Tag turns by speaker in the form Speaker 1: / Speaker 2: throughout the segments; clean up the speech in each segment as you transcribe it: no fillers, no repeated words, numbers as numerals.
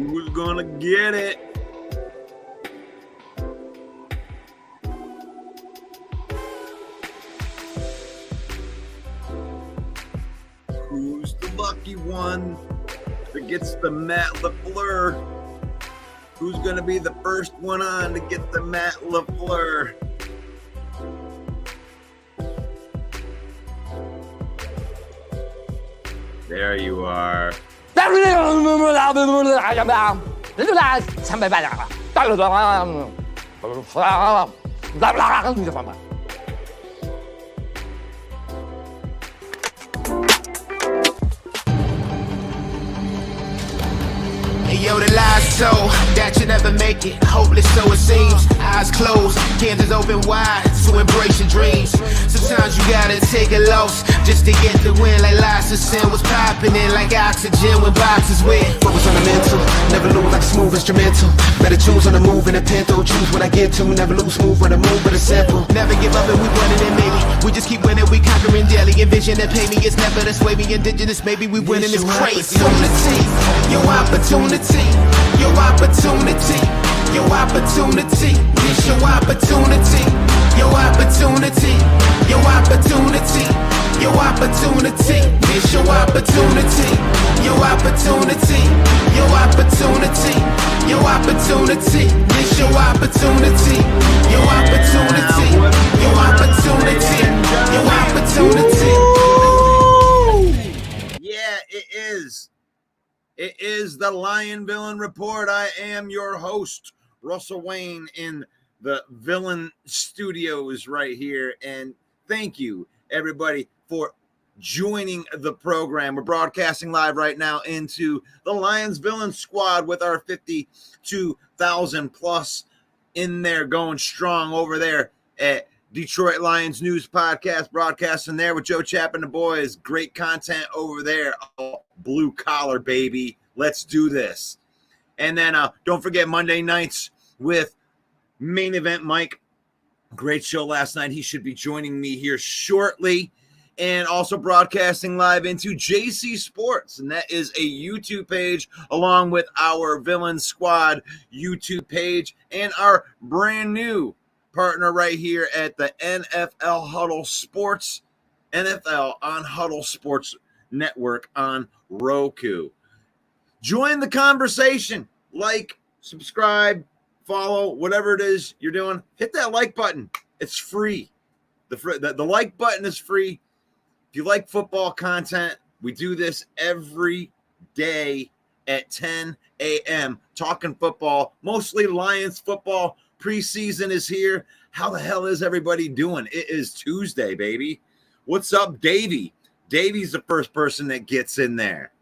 Speaker 1: Who's gonna get it? Who's the lucky one that gets the Matt LaFleur? Who's gonna be the first one on to get the Matt LaFleur? There you are.
Speaker 2: Yo, the lies so that you never make it. Hopeless, so it seems. Eyes closed, candles open wide to embrace your dreams. Sometimes you gotta take a loss just to get the win. Like lots of sin was popping in like oxygen when boxes win. Focus on the mental, never lose like a smooth instrumental. Better choose on the move in a pinto. Choose what I get to, never lose smooth on the move, but it's simple. Never give up and we running it, maybe. We just keep winning, we conquering daily. Envision and pay me, it's never this way. We indigenous, maybe we winning this crazy. Your opportunity, your opportunity, your opportunity, it's your opportunity, your opportunity, your opportunity, your opportunity, it's your opportunity, your opportunity, your opportunity, your opportunity, it's your opportunity, your opportunity, your opportunity, your opportunity.
Speaker 1: Yeah, it is. It is the Lion Villain Report. I am your host, Russell Wayne, in the Villain Studios right here. And thank you, everybody, for joining the program. We're broadcasting live right now into the Lions Villain Squad with our 52,000 plus in there, going strong over there at Detroit Lions News Podcast, broadcasting there with Joe Chap and the boys. Great content over there. Oh, blue collar, baby. Let's do this. And then don't forget Monday nights with Main Event Mike. Great show last night. He should be joining me here shortly. And also broadcasting live into JC Sports. And that is a YouTube page along with our Villain Squad YouTube page and our brand new partner right here at the NFL Huddle Sports, NFL on Huddle Sports Network on Roku. Join the conversation. Like, subscribe, follow, whatever it is you're doing. Hit that like button. It's free. The like button is free. If you like football content, we do this every day at 10 a.m. talking football, mostly Lions football. Preseason is here. How the hell is everybody doing? It is Tuesday, baby. What's up, Davey? Davey's the first person that gets in there,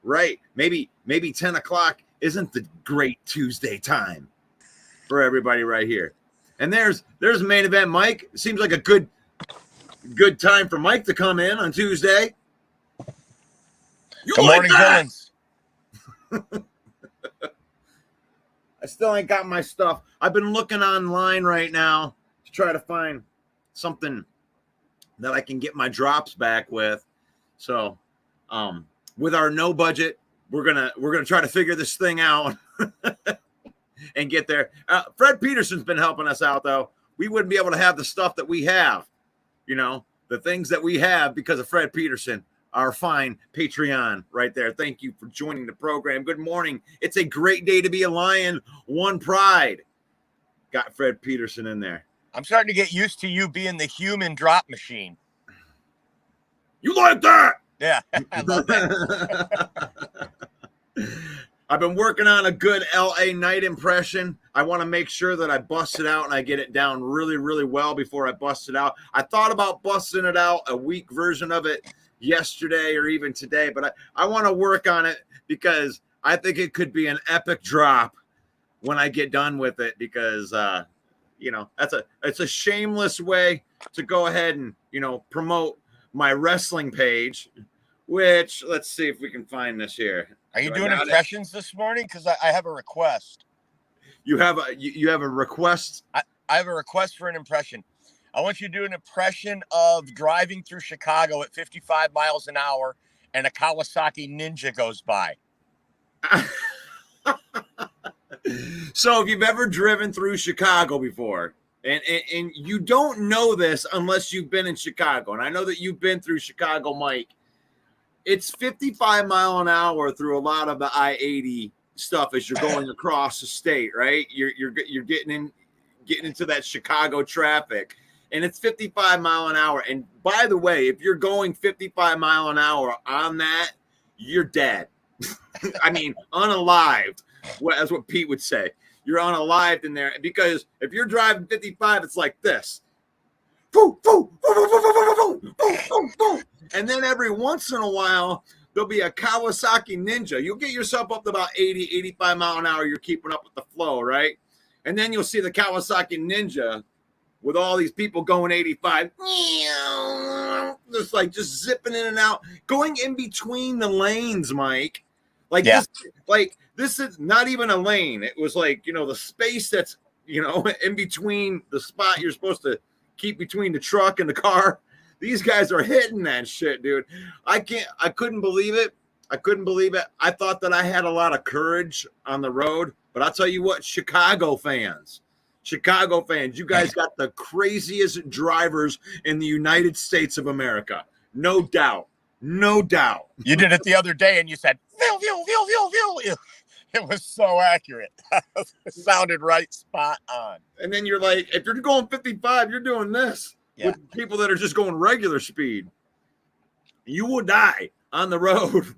Speaker 1: right? Maybe 10 o'clock isn't the great Tuesday time for everybody right here. And there's Main Event Mike. Seems like a good time for Mike to come in on Tuesday.
Speaker 3: Good morning, villains.
Speaker 1: I still ain't got my stuff. I've been looking online right now to try to find something that I can get my drops back with. So, with our no budget, we're gonna try to figure this thing out and get there. Fred Peterson's been helping us out, though. We wouldn't be able to have the stuff that we have, the things that we have because of Fred Peterson. Our fine Patreon right there. Thank you for joining the program. Good morning. It's a great day to be a Lion. One pride. Got Fred Peterson in there.
Speaker 3: I'm starting to get used to you being the human drop machine.
Speaker 1: You like that?
Speaker 3: Yeah, I love that.
Speaker 1: I've been working on a good LA Knight impression. I want to make sure that I bust it out and I get it down really, really well before I bust it out. I thought about busting it out, a weak version of it yesterday or even today, but I want to work on it because I think it could be an epic drop when I get done with it because, it's a shameless way to go ahead and, promote my wrestling page, which let's see if we can find this here.
Speaker 3: Are you doing impressions this morning? Because I have a request.
Speaker 1: You have a request?
Speaker 3: I have a request for an impression. I want you to do an impression of driving through Chicago at 55 miles an hour and a Kawasaki Ninja goes by.
Speaker 1: So if you've ever driven through Chicago before, and you don't know this unless you've been in Chicago, and I know that you've been through Chicago, Mike, it's 55 mile an hour through a lot of the I-80 stuff as you're going across the state, right? You're getting into that Chicago traffic, and it's 55 mile an hour. And by the way, if you're going 55 mile an hour on that, you're dead. I mean, unalived. That's what Pete would say. You're unalived in there, because if you're driving 55, it's like this. And then every once in a while, there'll be a Kawasaki Ninja. You'll get yourself up to about 80, 85 mile an hour. You're keeping up with the flow, right? And then you'll see the Kawasaki Ninja with all these people going 85, just zipping in and out, going in between the lanes, Mike. This is not even a lane. It was the space that's, in between the spot you're supposed to keep between the truck and the car. These guys are hitting that shit, dude. I couldn't believe it. I thought that I had a lot of courage on the road, but I'll tell you what, Chicago fans, you guys got the craziest drivers in the United States of America. No doubt.
Speaker 3: You did it the other day and you said, "View." It was so accurate. It sounded right, spot on.
Speaker 1: And then you're like, if you're going 55, you're doing this with people that are just going regular speed. You will die on the road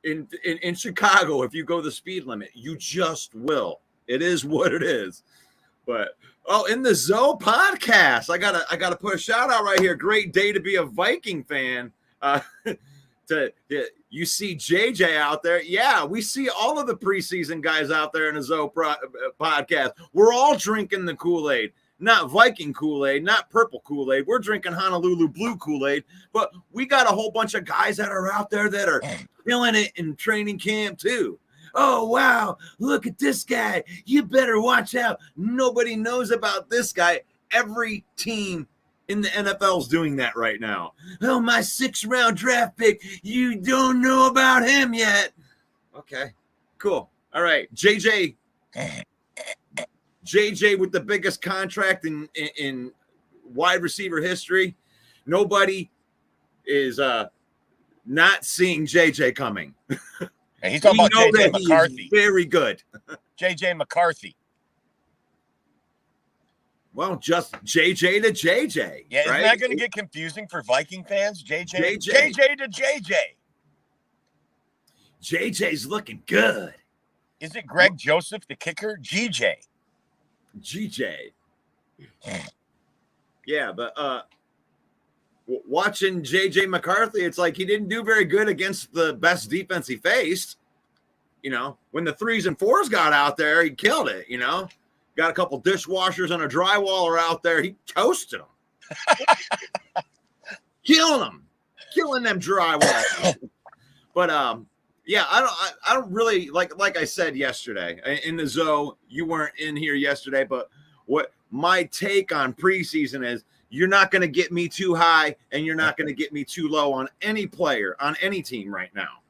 Speaker 1: in Chicago if you go the speed limit. You just will. It is what it is. But in the Zoe podcast, I gotta put a shout out right here. Great day to be a Viking fan. You see JJ out there. Yeah, we see all of the preseason guys out there in the Zoe podcast. We're all drinking the Kool-Aid, not Viking Kool-Aid, not purple Kool-Aid. We're drinking Honolulu blue Kool-Aid, but we got a whole bunch of guys that are out there that are killing it in training camp too. Oh, wow, look at this guy. You better watch out. Nobody knows about this guy. Every team in the NFL is doing that right now. Oh, my 6th round draft pick. You don't know about him yet. Okay, cool. All right, JJ with the biggest contract in wide receiver history. Nobody is not seeing JJ coming.
Speaker 3: And he's talking about JJ McCarthy.
Speaker 1: Very good.
Speaker 3: JJ McCarthy.
Speaker 1: Well, just JJ to JJ.
Speaker 3: Yeah, isn't that going to get confusing for Viking fans? JJ to JJ.
Speaker 1: JJ's looking good.
Speaker 3: Is it Greg Joseph, the kicker? GJ. Yeah,
Speaker 1: but watching JJ McCarthy, it's like he didn't do very good against the best defense he faced. When the 3s and 4s got out there, he killed it, Got a couple dishwashers and a drywaller out there. He toasted them. Killing them drywall. But I don't really like I said yesterday in the Zoe, you weren't in here yesterday, but what my take on preseason is, you're not going to get me too high and you're not going to get me too low on any player on any team right now,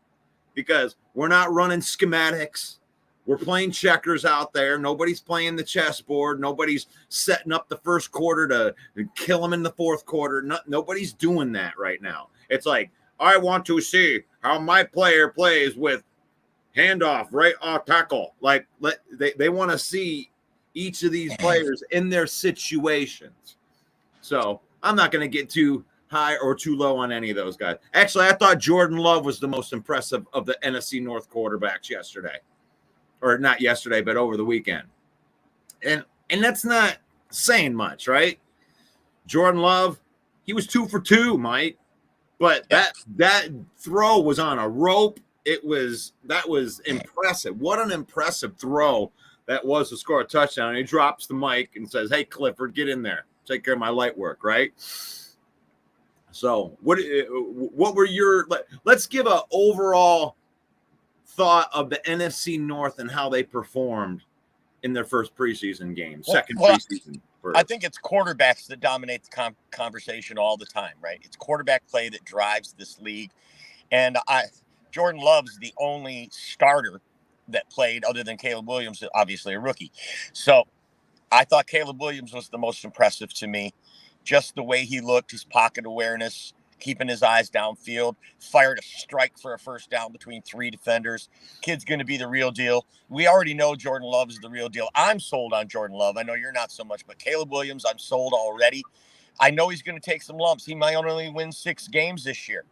Speaker 1: because we're not running schematics. We're playing checkers out there. Nobody's playing the chessboard. Nobody's setting up the first quarter to kill them in the fourth quarter. Nobody's doing that right now. It's like, I want to see how my player plays with handoff, right off tackle. They want to see each of these players in their situations. So I'm not going to get too high or too low on any of those guys. Actually, I thought Jordan Love was the most impressive of the NFC North quarterbacks yesterday. Or not yesterday, but over the weekend. And that's not saying much, right? Jordan Love, he was 2 for 2, Mike. But that throw was on a rope. That was impressive. What an impressive throw that was to score a touchdown. And he drops the mic and says, "Hey, Clifford, get in there. Take care of my light work," right? So what were your – let's give an overall – thought of the NFC North and how they performed in their first preseason game, preseason.
Speaker 3: I think it's quarterbacks that dominate the conversation all the time, right? It's quarterback play that drives this league. And Jordan Love's the only starter that played other than Caleb Williams, obviously a rookie. So I thought Caleb Williams was the most impressive to me. Just the way he looked, his pocket awareness, keeping his eyes downfield, fired a strike for a first down between 3 defenders. Kid's going to be the real deal. We already know Jordan Love is the real deal. I'm sold on Jordan Love. I know you're not so much, but Caleb Williams, I'm sold already. I know he's going to take some lumps. He might only win 6 games this year,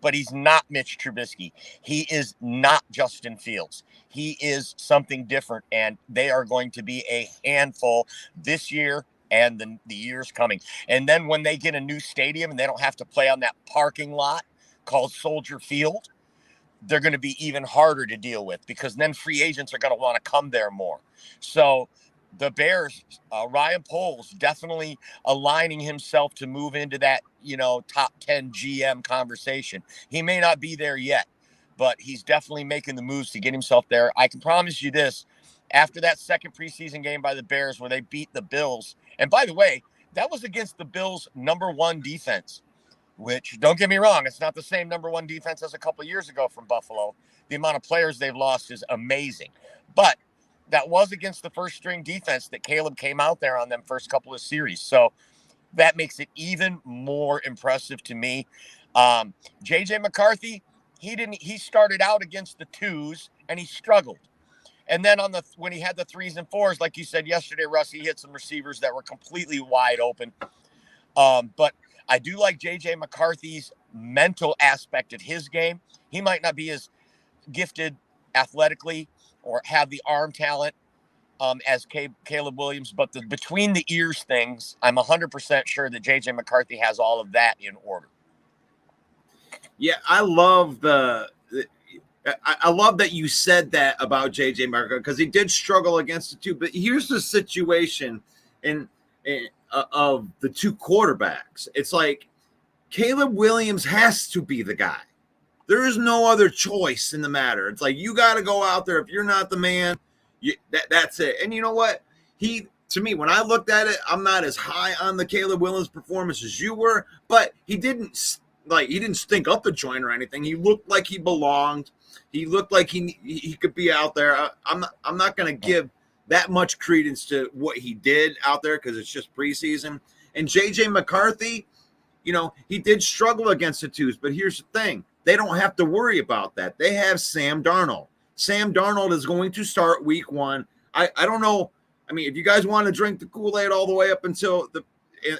Speaker 3: but he's not Mitch Trubisky. He is not Justin Fields. He is something different, and they are going to be a handful this year and the years coming. And then when they get a new stadium and they don't have to play on that parking lot called Soldier Field, they're going to be even harder to deal with, because then free agents are going to want to come there more. So the Bears, Ryan Poles definitely aligning himself to move into that, top 10 GM conversation. He may not be there yet, but he's definitely making the moves to get himself there. I can promise you this, after that second preseason game by the Bears where they beat the Bills, and by the way, that was against the Bills' number 1 defense, which, don't get me wrong, it's not the same number 1 defense as a couple of years ago from Buffalo. The amount of players they've lost is amazing. But that was against the first string defense that Caleb came out there on them first couple of series. So that makes it even more impressive to me. JJ McCarthy, he started out against the 2s and he struggled. And then when he had the 3s and 4s, like you said yesterday, Russ, he hit some receivers that were completely wide open. But I do like J.J. McCarthy's mental aspect of his game. He might not be as gifted athletically or have the arm talent as Caleb Williams, but the between the ears things, I'm 100% sure that J.J. McCarthy has all of that in order.
Speaker 1: Yeah, I love I love that you said that about J.J. McCarthy, because he did struggle against the 2. But here's the situation of the 2 quarterbacks. It's like Caleb Williams has to be the guy. There is no other choice in the matter. It's like, you got to go out there. If you're not the man, that's it. And you know what? To me, when I looked at it, I'm not as high on the Caleb Williams performance as you were, but he didn't stink up the joint or anything. He looked like he belonged. He looked like he could be out there. I'm not going to give that much credence to what he did out there because it's just preseason. And J.J. McCarthy, he did struggle against the 2s, but here's the thing. They don't have to worry about that. They have Sam Darnold. Sam Darnold is going to start week 1. I don't know. I mean, if you guys want to drink the Kool-Aid all the way up until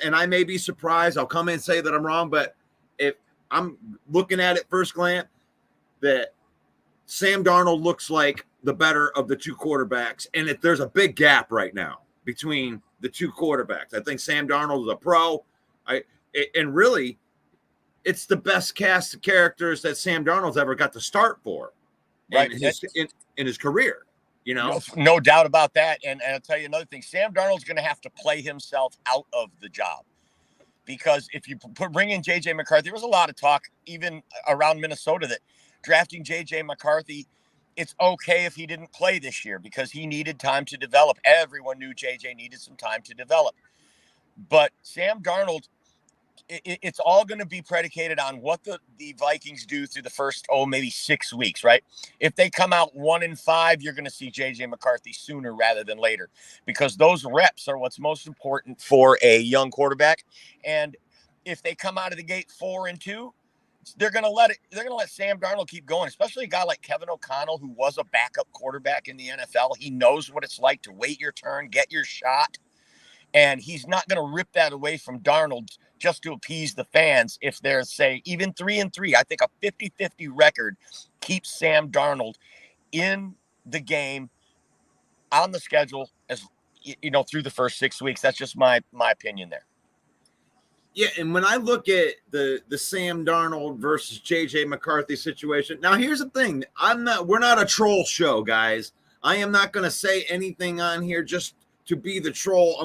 Speaker 1: and I may be surprised, I'll come in and say that I'm wrong, but if I'm looking at it first glance, that Sam Darnold looks like the better of the 2 quarterbacks. And if there's a big gap right now between the 2 quarterbacks, I think Sam Darnold is a pro. And really, it's the best cast of characters that Sam Darnold's ever got to start for, right, in his career.
Speaker 3: No doubt about that. And I'll tell you another thing. Sam Darnold's going to have to play himself out of the job, because if you bring in J.J. McCarthy, there was a lot of talk even around Minnesota that drafting J.J. McCarthy, it's okay if he didn't play this year because he needed time to develop. Everyone knew J.J. needed some time to develop. But Sam Darnold, it's all going to be predicated on what the Vikings do through the first, maybe 6 weeks, right? If they come out 1-5, you're going to see J.J. McCarthy sooner rather than later, because those reps are what's most important for a young quarterback. And if they come out of the gate 4-2, they're going to let Sam Darnold keep going, especially a guy like Kevin O'Connell, who was a backup quarterback in the NFL. He knows what it's like to wait your turn, get your shot. And he's not going to rip that away from Darnold just to appease the fans. If they're, say, even 3-3, I think a 50-50 record keeps Sam Darnold in the game, on the schedule, as through the first 6 weeks. That's just my opinion there.
Speaker 1: Yeah, and when I look at the Sam Darnold versus J.J. McCarthy situation, now here's the thing. We're not a troll show, guys. I am not going to say anything on here just to be the troll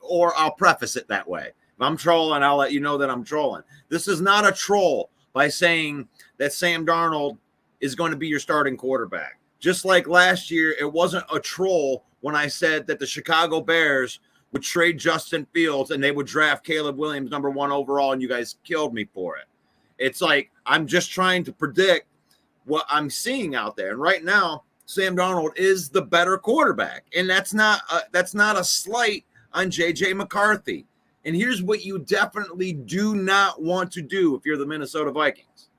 Speaker 1: or I'll preface it that way. If I'm trolling, I'll let you know that I'm trolling. This is not a troll by saying that Sam Darnold is going to be your starting quarterback. Just like last year, it wasn't a troll when I said that the Chicago Bears would trade Justin Fields and they would draft Caleb Williams number 1 overall, and you guys killed me for it. It's like I'm just trying to predict what I'm seeing out there. And right now, Sam Darnold is the better quarterback, and that's not a slight on J.J. McCarthy. And here's what you definitely do not want to do if you're the Minnesota Vikings.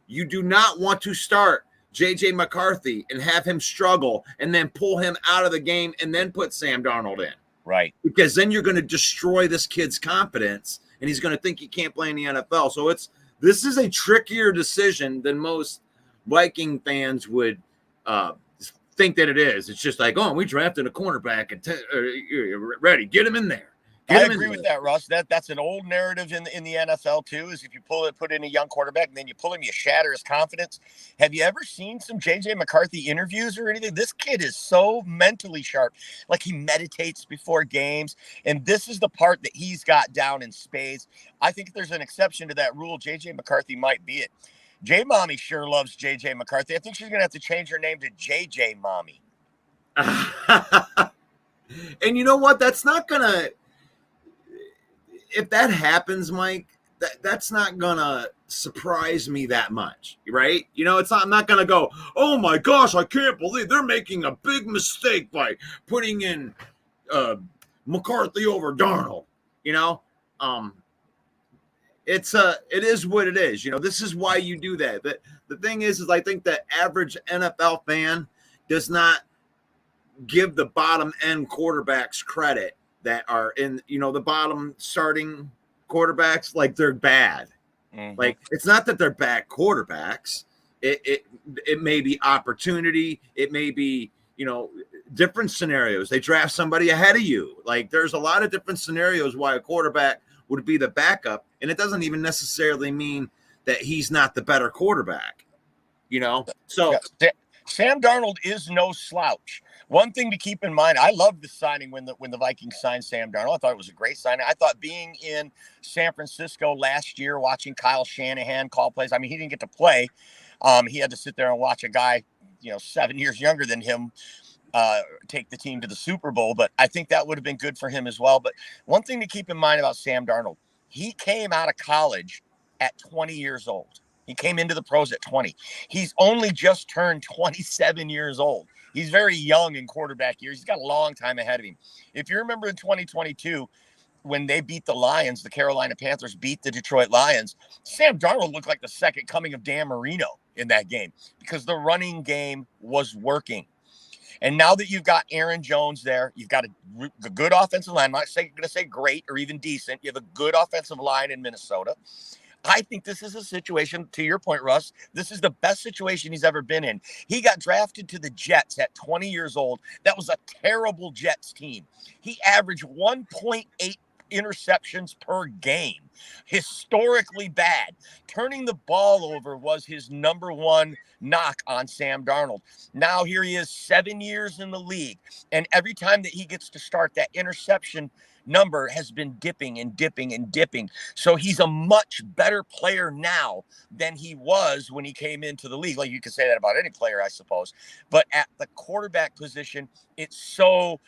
Speaker 1: You do not want to start J.J. McCarthy and have him struggle and then pull him out of the game and then put Sam Darnold in.
Speaker 3: Right.
Speaker 1: Because then you're going to destroy this kid's confidence, and he's going to think he can't play in the NFL. So this is a trickier decision than most Viking fans would think that it is. It's just like, oh, we drafted a cornerback and ready, get him in there.
Speaker 3: I agree with that, Russ. That's an old narrative in the NFL too. Is if you put in a young quarterback and then you pull him, you shatter his confidence. Have you ever seen some J.J. McCarthy interviews or anything? This kid is so mentally sharp. Like, he meditates before games, and this is the part that he's got down in spades. I think if there's an exception to that rule, J.J. McCarthy might be it. J Mommy sure loves J.J. McCarthy. I think she's gonna have to change her name to J.J. Mommy.
Speaker 1: And you know what? That's not gonna. If that happens, Mike, that's not gonna surprise me that much, right? You know, I'm not gonna go, oh my gosh, I can't believe they're making a big mistake by putting in McCarthy over Darnold. You know, it is what it is. You know, this is why you do that. But the thing is I think the average NFL fan does not give the bottom end quarterbacks credit that are in, you know, the bottom starting quarterbacks, like they're bad. Mm-hmm. Like, it's not that they're bad quarterbacks. It may be opportunity. It may be, you know, different scenarios. They draft somebody ahead of you. Like, there's a lot of different scenarios why a quarterback would be the backup. And it doesn't even necessarily mean that he's not the better quarterback, you know? So
Speaker 3: Sam Darnold is no slouch. One thing to keep in mind, I loved the signing when the Vikings signed Sam Darnold. I thought it was a great signing. I thought being in San Francisco last year, watching Kyle Shanahan call plays, I mean, he didn't get to play. He had to sit there and watch a guy, you know, 7 years younger than him take the team to the Super Bowl. But I think that would have been good for him as well. But one thing to keep in mind about Sam Darnold, he came out of college at 20 years old. He came into the pros at 20. He's only just turned 27 years old. He's very young in quarterback years. He's got a long time ahead of him. If you remember in 2022, when they beat the Lions, the Carolina Panthers beat the Detroit Lions, Sam Darnold looked like the second coming of Dan Marino in that game because the running game was working. And now that you've got Aaron Jones there, you've got a good offensive line. I'm not going to say great or even decent. You have a good offensive line in Minnesota. I think this is a situation, to your point, Russ, this is the best situation he's ever been in. He got drafted to the Jets at 20 years old. That was a terrible Jets team. He averaged 1.8 interceptions per game. Historically bad. Turning the ball over was his number one knock on Sam Darnold. Now here he is, 7 years in the league. And every time that he gets to start, that interception number has been dipping and dipping and dipping. So he's a much better player now than he was when he came into the league. Like, you could say that about any player, I suppose. But at the quarterback position, it's so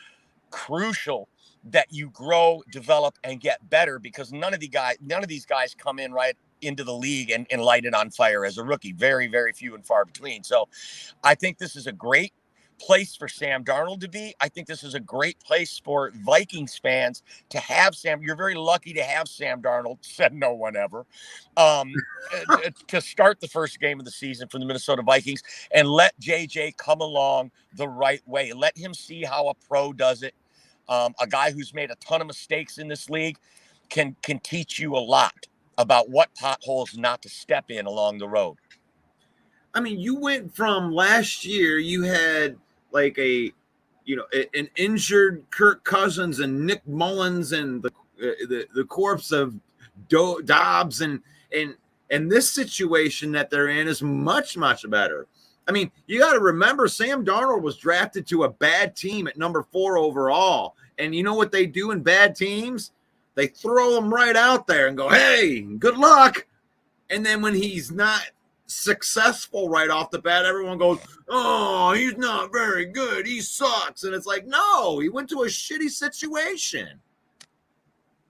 Speaker 3: crucial that you grow, develop, and get better, because none of these guys come in right into the league and light it on fire as a rookie. Very, very few and far between. So I think this is a great place for Sam Darnold to be. I think this is a great place for Vikings fans to have Sam. You're very lucky to have Sam Darnold, said no one ever, to start the first game of the season for the Minnesota Vikings, and let JJ come along the right way. Let him see how a pro does it. A guy who's made a ton of mistakes in this league can teach you a lot about what potholes not to step in along the road.
Speaker 1: I mean, you went from last year, you had like an injured Kirk Cousins and Nick Mullins and the corpse of Dobbs, and this situation that they're in is much, much better. I mean, you got to remember, Sam Darnold was drafted to a bad team at number 4 overall. And you know what they do in bad teams? They throw him right out there and go, hey, good luck. And then when he's not successful right off the bat, everyone goes, oh, he's not very good. He sucks. And it's like, no, he went to a shitty situation.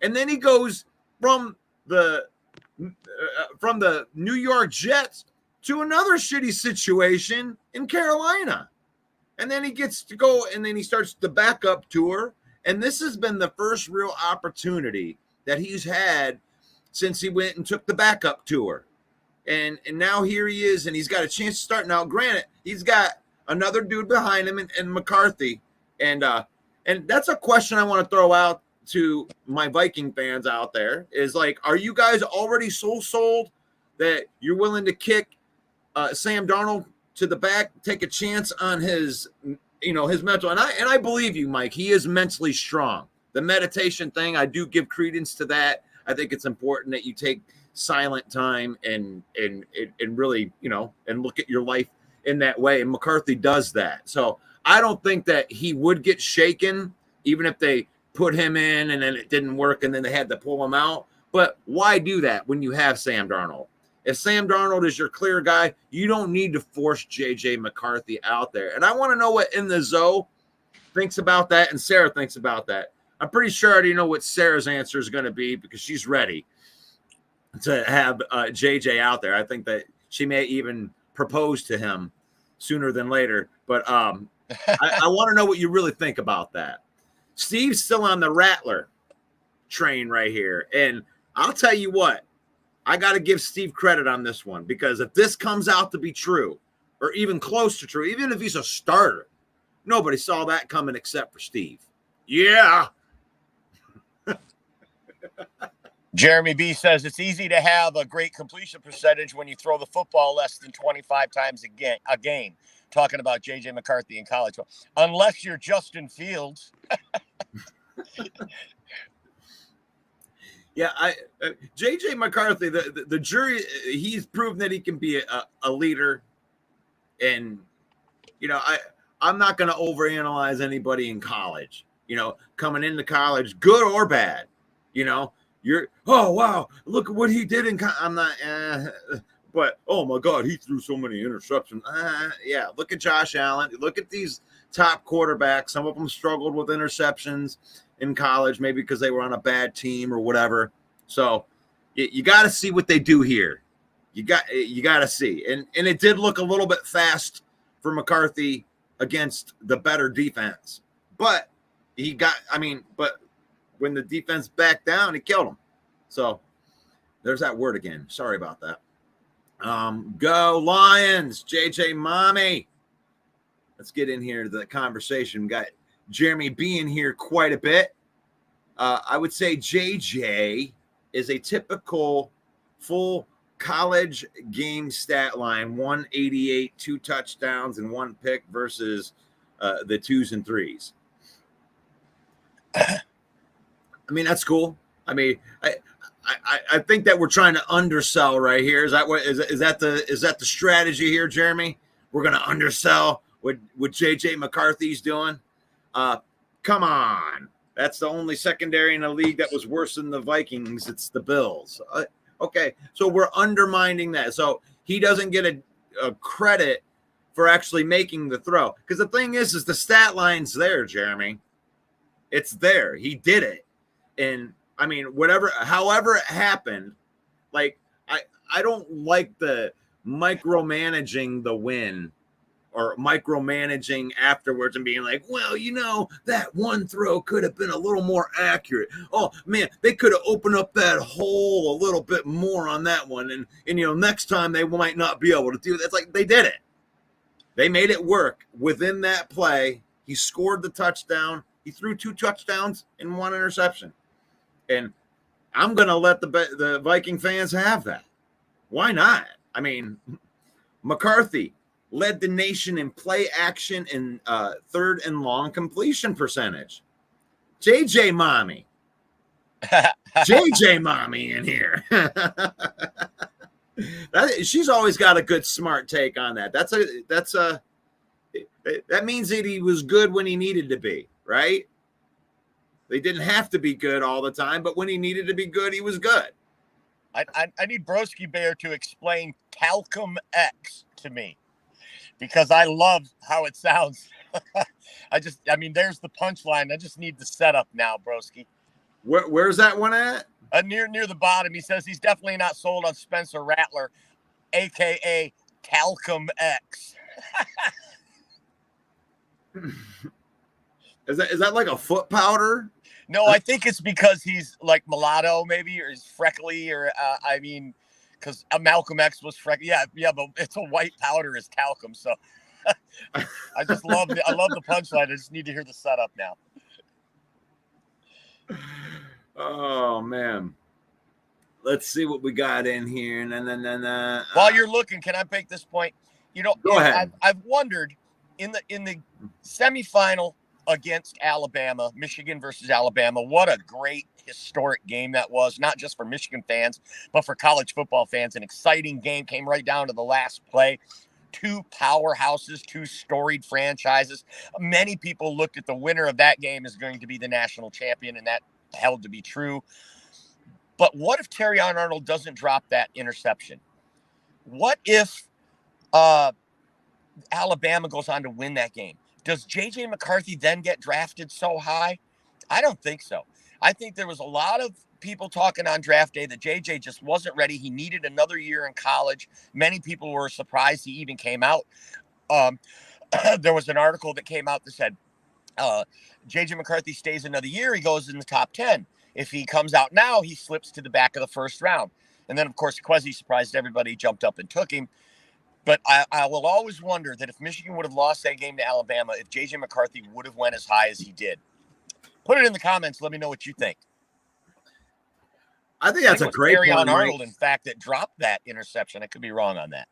Speaker 1: And then he goes from the New York Jets to another shitty situation in Carolina. And then he gets to go, and then he starts the backup tour. And this has been the first real opportunity that he's had since he went and took the backup tour. And now here he is, and he's got a chance to start. Now, granted, he's got another dude behind him and McCarthy. And that's a question I want to throw out to my Viking fans out there is like, are you guys already so sold that you're willing to kick Sam Darnold to the back, take a chance on his mental? And I believe you, Mike. He is mentally strong. The meditation thing, I do give credence to that. I think it's important that you take silent time and really, and look at your life in that way. And McCarthy does that. So I don't think that he would get shaken, even if they put him in and then it didn't work and then they had to pull him out. But why do that when you have Sam Darnold? If Sam Darnold is your clear guy, you don't need to force J.J. McCarthy out there. And I want to know what In the Zoe thinks about that and Sarah thinks about that. I'm pretty sure I already know what Sarah's answer is going to be because she's ready to have J.J. out there. I think that she may even propose to him sooner than later. But I want to know what you really think about that. Steve's still on the Rattler train right here. And I'll tell you what, I got to give Steve credit on this one, because if this comes out to be true or even close to true, even if he's a starter, nobody saw that coming except for Steve. Yeah.
Speaker 3: Jeremy B says it's easy to have a great completion percentage when you throw the football less than 25 times a game. Talking about J.J. McCarthy in college. Unless you're Justin Fields.
Speaker 1: Yeah, J.J. McCarthy, the jury, he's proven that he can be a leader. And, I'm not going to overanalyze anybody in college, coming into college, good or bad. You're, oh, wow, look at what he did in college. I'm not, but, oh, my God, he threw so many interceptions. Yeah, look at Josh Allen. Look at these top quarterbacks. Some of them struggled with interceptions in college, maybe because they were on a bad team or whatever. So you got to see what they do here. You got to see. And it did look a little bit fast for McCarthy against the better defense. But but when the defense backed down, it killed him. So there's that word again. Sorry about that. Go Lions, JJ Mommy. Let's get in here to the conversation. We got Jeremy B in here quite a bit. I would say JJ is a typical full college game stat line, 188, 2 touchdowns and 1 pick versus the 2s and 3s. I mean, that's cool. I mean, I think that we're trying to undersell right here. Is that what is that the strategy here, Jeremy? We're going to undersell what JJ McCarthy's doing. Come on. That's the only secondary in the league that was worse than the Vikings. It's the Bills. Okay, so we're undermining that. So he doesn't get a credit for actually making the throw. Because the thing is the stat line's there, Jeremy. It's there. He did it. And, I mean, however it happened, like, I don't like the micromanaging the win or micromanaging afterwards and being like, well, that one throw could have been a little more accurate. Oh, man, they could have opened up that hole a little bit more on that one. And next time they might not be able to do that. It's like they did it. They made it work within that play. He scored the touchdown. He threw 2 touchdowns and 1 interception. And I'm going to let the Viking fans have that. Why not? I mean, McCarthy led the nation in play action and 3rd and long completion percentage. JJ Mommy. JJ Mommy in here. She's always got a good smart take on that. That means that he was good when he needed to be, right? They didn't have to be good all the time, but when he needed to be good, he was good.
Speaker 3: I need Broski Bear to explain Talcum X to me, because I love how it sounds. There's the punchline. I just need the setup now, Broski.
Speaker 1: Where's that one at?
Speaker 3: Near the bottom. He says he's definitely not sold on Spencer Rattler, a.k.a. Talcum X.
Speaker 1: Is that like a foot powder?
Speaker 3: No, I think it's because he's like mulatto, maybe, or he's freckly, or I mean, because Malcolm X was freckly. Yeah, but it's a white powder is talcum. So I just love the punchline. I just need to hear the setup now.
Speaker 1: Oh man, let's see what we got in here.
Speaker 3: While you're looking, can I make this point?
Speaker 1: Go ahead.
Speaker 3: I've wondered in the semifinal against Alabama, Michigan versus Alabama. What a great historic game that was, not just for Michigan fans, but for college football fans. An exciting game, came right down to the last play. Two powerhouses, two storied franchises. Many people looked at the winner of that game as going to be the national champion, and that held to be true. But what if Terrion Arnold doesn't drop that interception? What if Alabama goes on to win that game? Does J.J. McCarthy then get drafted so high? I don't think so. I think there was a lot of people talking on draft day that J.J. just wasn't ready. He needed another year in college. Many people were surprised he even came out. There was an article that came out that said J.J. McCarthy stays another year, he goes in the top 10. If he comes out now, he slips to the back of the first round. And then, of course, Kwesi surprised everybody, jumped up and took him. But I will always wonder that if Michigan would have lost that game to Alabama, if J.J. McCarthy would have went as high as he did. Put it in the comments. Let me know what you think.
Speaker 1: I think that's a great point.
Speaker 3: Terrion Arnold, in fact, that dropped that interception. I could be wrong on that.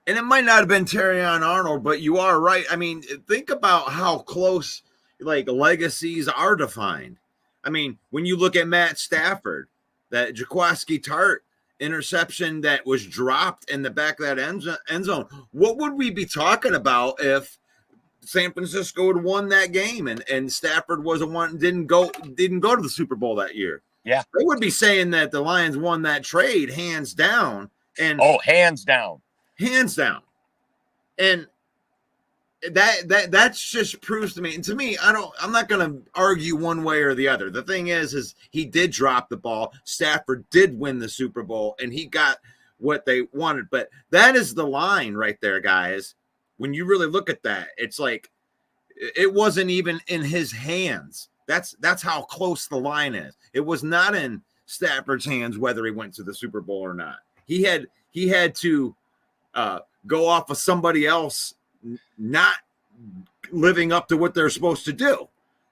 Speaker 1: And it might not have been Terrion Arnold, but you are right. I mean, think about how close like legacies are defined. I mean, when you look at Matt Stafford, that Jaquiski Tart interception that was dropped in the back of that end zone, what would we be talking about if San Francisco had won that game and Stafford was the one didn't go to the Super Bowl that year?
Speaker 3: Yeah,
Speaker 1: they would be saying that the Lions won that trade hands down. And
Speaker 3: hands down.
Speaker 1: And that's just proves to me. And to me, I'm not going to argue one way or the other. The thing is he did drop the ball. Stafford did win the Super Bowl and he got what they wanted. But that is the line right there, guys. When you really look at that, it's like it wasn't even in his hands. That's how close the line is. It was not in Stafford's hands whether he went to the Super Bowl or not. He had to go off of somebody else not living up to what they're supposed to do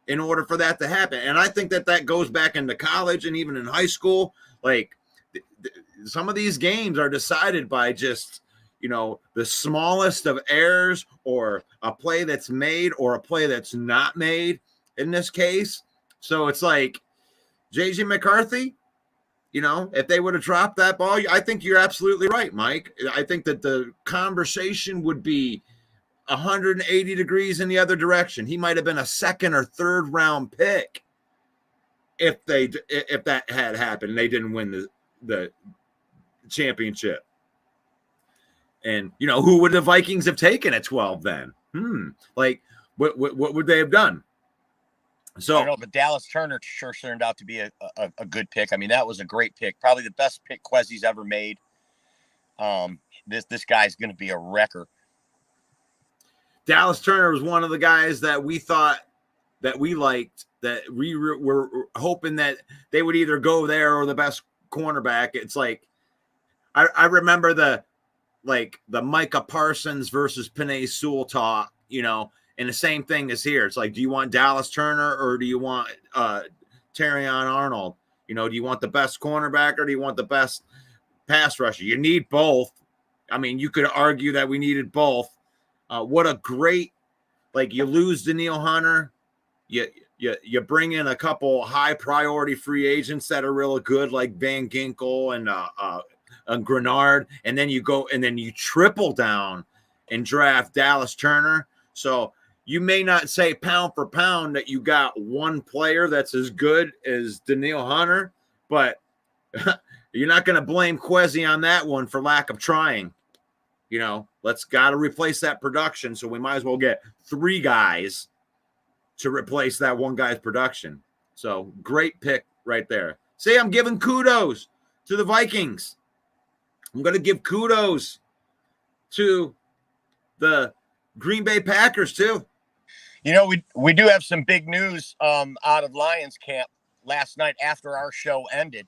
Speaker 1: in order for that to happen. And I think that goes back into college and even in high school. Like some of these games are decided by just, the smallest of errors or a play that's made or a play that's not made in this case. So it's like J.J. McCarthy, if they would have dropped that ball, I think you're absolutely right, Mike. I think that the conversation would be 180 degrees in the other direction. He might have been a second or third round pick if that had happened. They didn't win the championship. And who would the Vikings have taken at 12 then? Like what would they have done? So
Speaker 3: I don't know, but Dallas Turner sure turned out to be a good pick. I mean, that was a great pick, probably the best pick Kwesi's ever made. This guy's going to be a wrecker.
Speaker 1: Dallas Turner was one of the guys that we thought that we liked, that we were hoping that they would either go there or the best cornerback. It's like I remember the Micah Parsons versus Penei Sewell talk, and the same thing is here. It's like, do you want Dallas Turner or do you want Terrion Arnold? Do you want the best cornerback or do you want the best pass rusher? You need both. I mean, you could argue that we needed both. What a great, you lose Danielle Hunter. You bring in a couple high priority free agents that are really good, like Van Ginkel and Grenard. And then you triple down and draft Dallas Turner. So you may not say pound for pound that you got one player that's as good as Danielle Hunter, but you're not going to blame Kwesi on that one for lack of trying. Let's got to replace that production. So we might as well get three guys to replace that one guy's production. So great pick right there. See, I'm giving kudos to the Vikings. I'm going to give kudos to the Green Bay Packers too.
Speaker 3: You know, we do have some big news out of Lions camp last night after our show ended.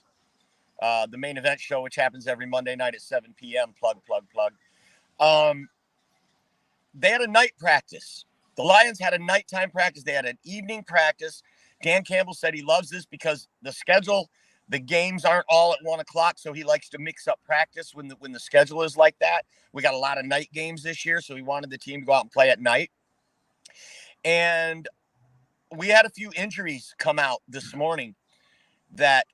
Speaker 3: The main event show, which happens every Monday night at 7 p.m. Plug. They had a night practice. The Lions had a nighttime practice. They had an evening practice. Dan Campbell said he loves this because the schedule, the games aren't all at 1 o'clock, so he likes to mix up practice when the schedule is like that. We got a lot of night games this year, so he wanted the team to go out and play at night. And we had a few injuries come out this morning that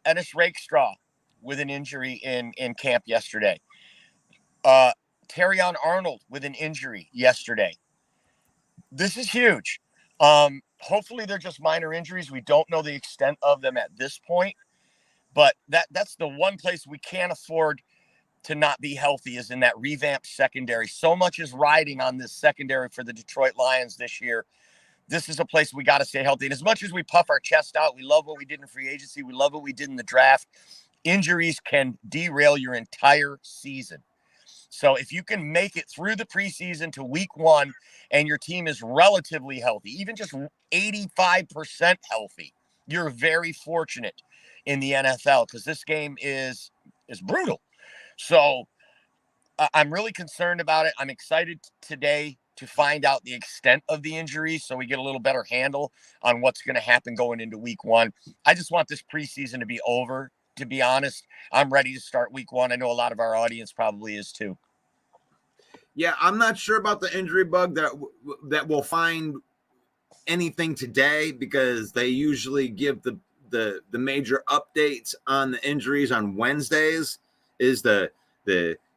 Speaker 3: Ennis Rakestraw with an injury in camp yesterday. Terrion Arnold with an injury yesterday. This is huge. Hopefully they're just minor injuries. We don't know the extent of them at this point, but that's the one place we can't afford to not be healthy is in that revamped secondary. So much is riding on this secondary for the Detroit Lions this year. This is a place we got to stay healthy. And as much as we puff our chest out, we love what we did in free agency. We love what we did in the draft. Injuries can derail your entire season. So if you can make it through the preseason to week 1 and your team is relatively healthy, even just 85% healthy, you're very fortunate in the NFL because this game is brutal. So I'm really concerned about it. I'm excited today to find out the extent of the injuries so we get a little better handle on what's going to happen going into week 1. I just want this preseason to be over. To be honest, I'm ready to start week 1. I know a lot of our audience probably is too.
Speaker 1: Yeah, I'm not sure about the injury bug that we'll find anything today because they usually give the major updates on the injuries on Wednesdays is the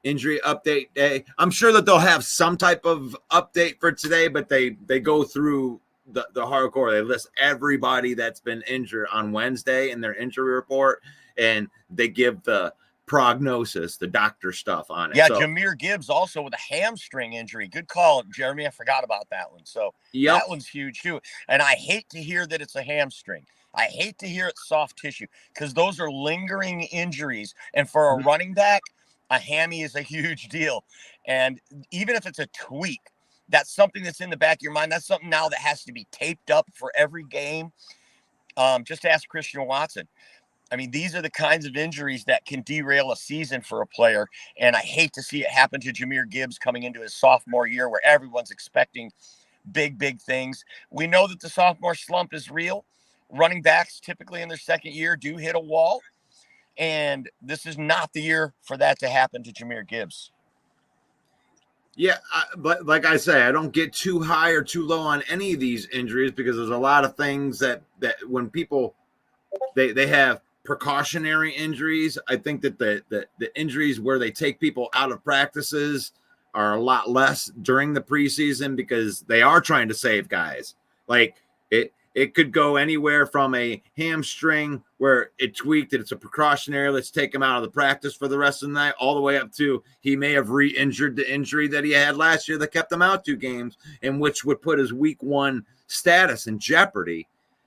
Speaker 1: injury update day. I'm sure that they'll have some type of update for today, but they go through the hardcore. They list everybody that's been injured on Wednesday in their injury report, and they give the prognosis, the doctor stuff on it.
Speaker 3: Yeah, so, Jahmyr Gibbs also with a hamstring injury. Good call, Jeremy. I forgot about that one. So That one's huge too. And I hate to hear that it's a hamstring. I hate to hear it's soft tissue because those are lingering injuries. And for a running back, a hammy is a huge deal. And even if it's a tweak, that's something that's in the back of your mind. That's something now that has to be taped up for every game. Just ask Christian Watson. I mean, these are the kinds of injuries that can derail a season for a player. And I hate to see it happen to Jahmyr Gibbs coming into his sophomore year where everyone's expecting big things. We know that the sophomore slump is real. Running backs typically in their second year do hit a wall. And this is not the year for that to happen to Jahmyr Gibbs.
Speaker 1: Yeah, but like I say, I don't get too high or too low on any of these injuries because there's a lot of things that when people they have precautionary injuries. I think that the injuries where they take people out of practices are a lot less during the preseason because they are trying to save guys. Like it could go anywhere from a hamstring where it tweaked it's a precautionary, let's take him out of the practice for the rest of the night, all the way up to he may have re-injured the injury that he had last year that kept him out 2 games, and which would put his week 1 status in jeopardy.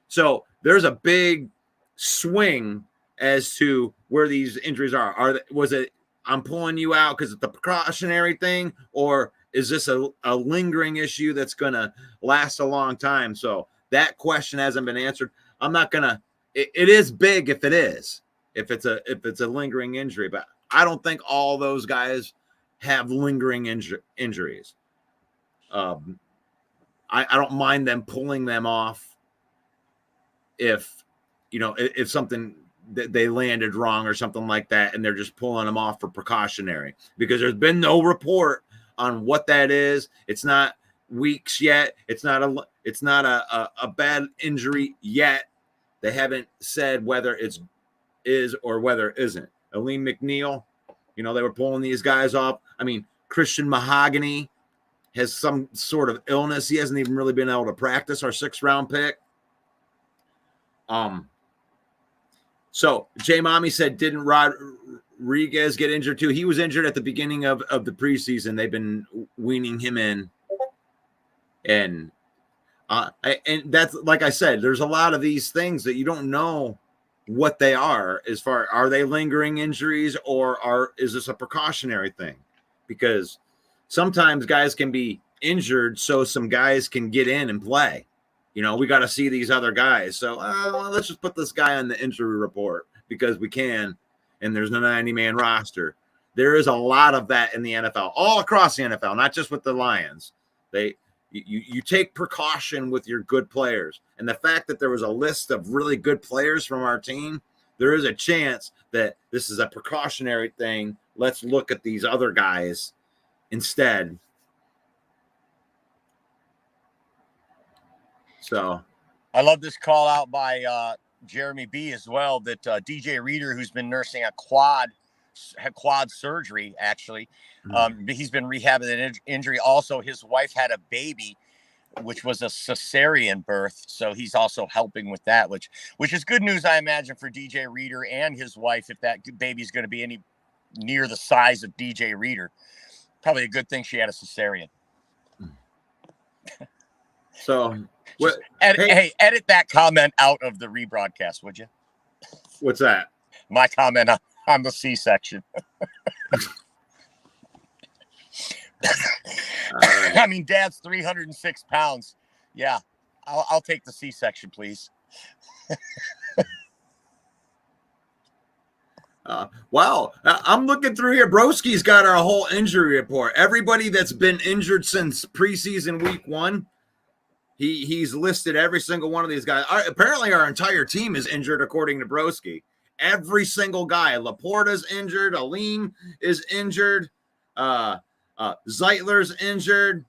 Speaker 1: So there's a big swing as to where these injuries are. Was it I'm pulling you out because it's the precautionary thing, or is this a lingering issue that's going to last a long time? So that question hasn't been answered. I'm not gonna. It is big if it is, if it's a lingering injury, but I don't think all those guys have lingering injuries. I don't mind them pulling them off if something that they landed wrong or something like that, and they're just pulling them off for precautionary because there's been no report on what that is. It's not weeks yet. It's not a bad injury yet. They haven't said whether it's is or whether it isn't. Aleem McNeil, they were pulling these guys off. I mean, Christian Mahogany has some sort of illness. He hasn't even really been able to practice, our 6th-round pick. So Jay Mommy said, didn't Rodriguez get injured too? He was injured at the beginning of the preseason. They've been weaning him in. And that's, like I said, there's a lot of these things that you don't know what they are as far, are they lingering injuries or is this a precautionary thing? Because sometimes guys can be injured so some guys can get in and play. We got to see these other guys. So let's just put this guy on the injury report because we can, and there's no 90-man roster. There is a lot of that in the NFL, all across the NFL, not just with the Lions. You take precaution with your good players. And the fact that there was a list of really good players from our team, there is a chance that this is a precautionary thing. Let's look at these other guys instead. So
Speaker 3: I love this call out by Jeremy B as well, that DJ Reader, who's been nursing a quad surgery, actually. He's been rehabbing an injury. Also, his wife had a baby, which was a cesarean birth. So he's also helping with that, which is good news, I imagine, for DJ Reader and his wife, if that baby's going to be any near the size of DJ Reader. Probably a good thing she had a cesarean.
Speaker 1: So
Speaker 3: edit that comment out of the rebroadcast, would you?
Speaker 1: What's that?
Speaker 3: My comment on the C-section. I mean, Dad's 306 pounds. Yeah, I'll take the C-section, please.
Speaker 1: Wow, I'm looking through here. Broski's got our whole injury report. Everybody that's been injured since preseason week 1, he's listed every single one of these guys. Apparently, our entire team is injured, according to Broski. Every single guy. Laporta's injured. Aleem is injured. Zeitler's injured.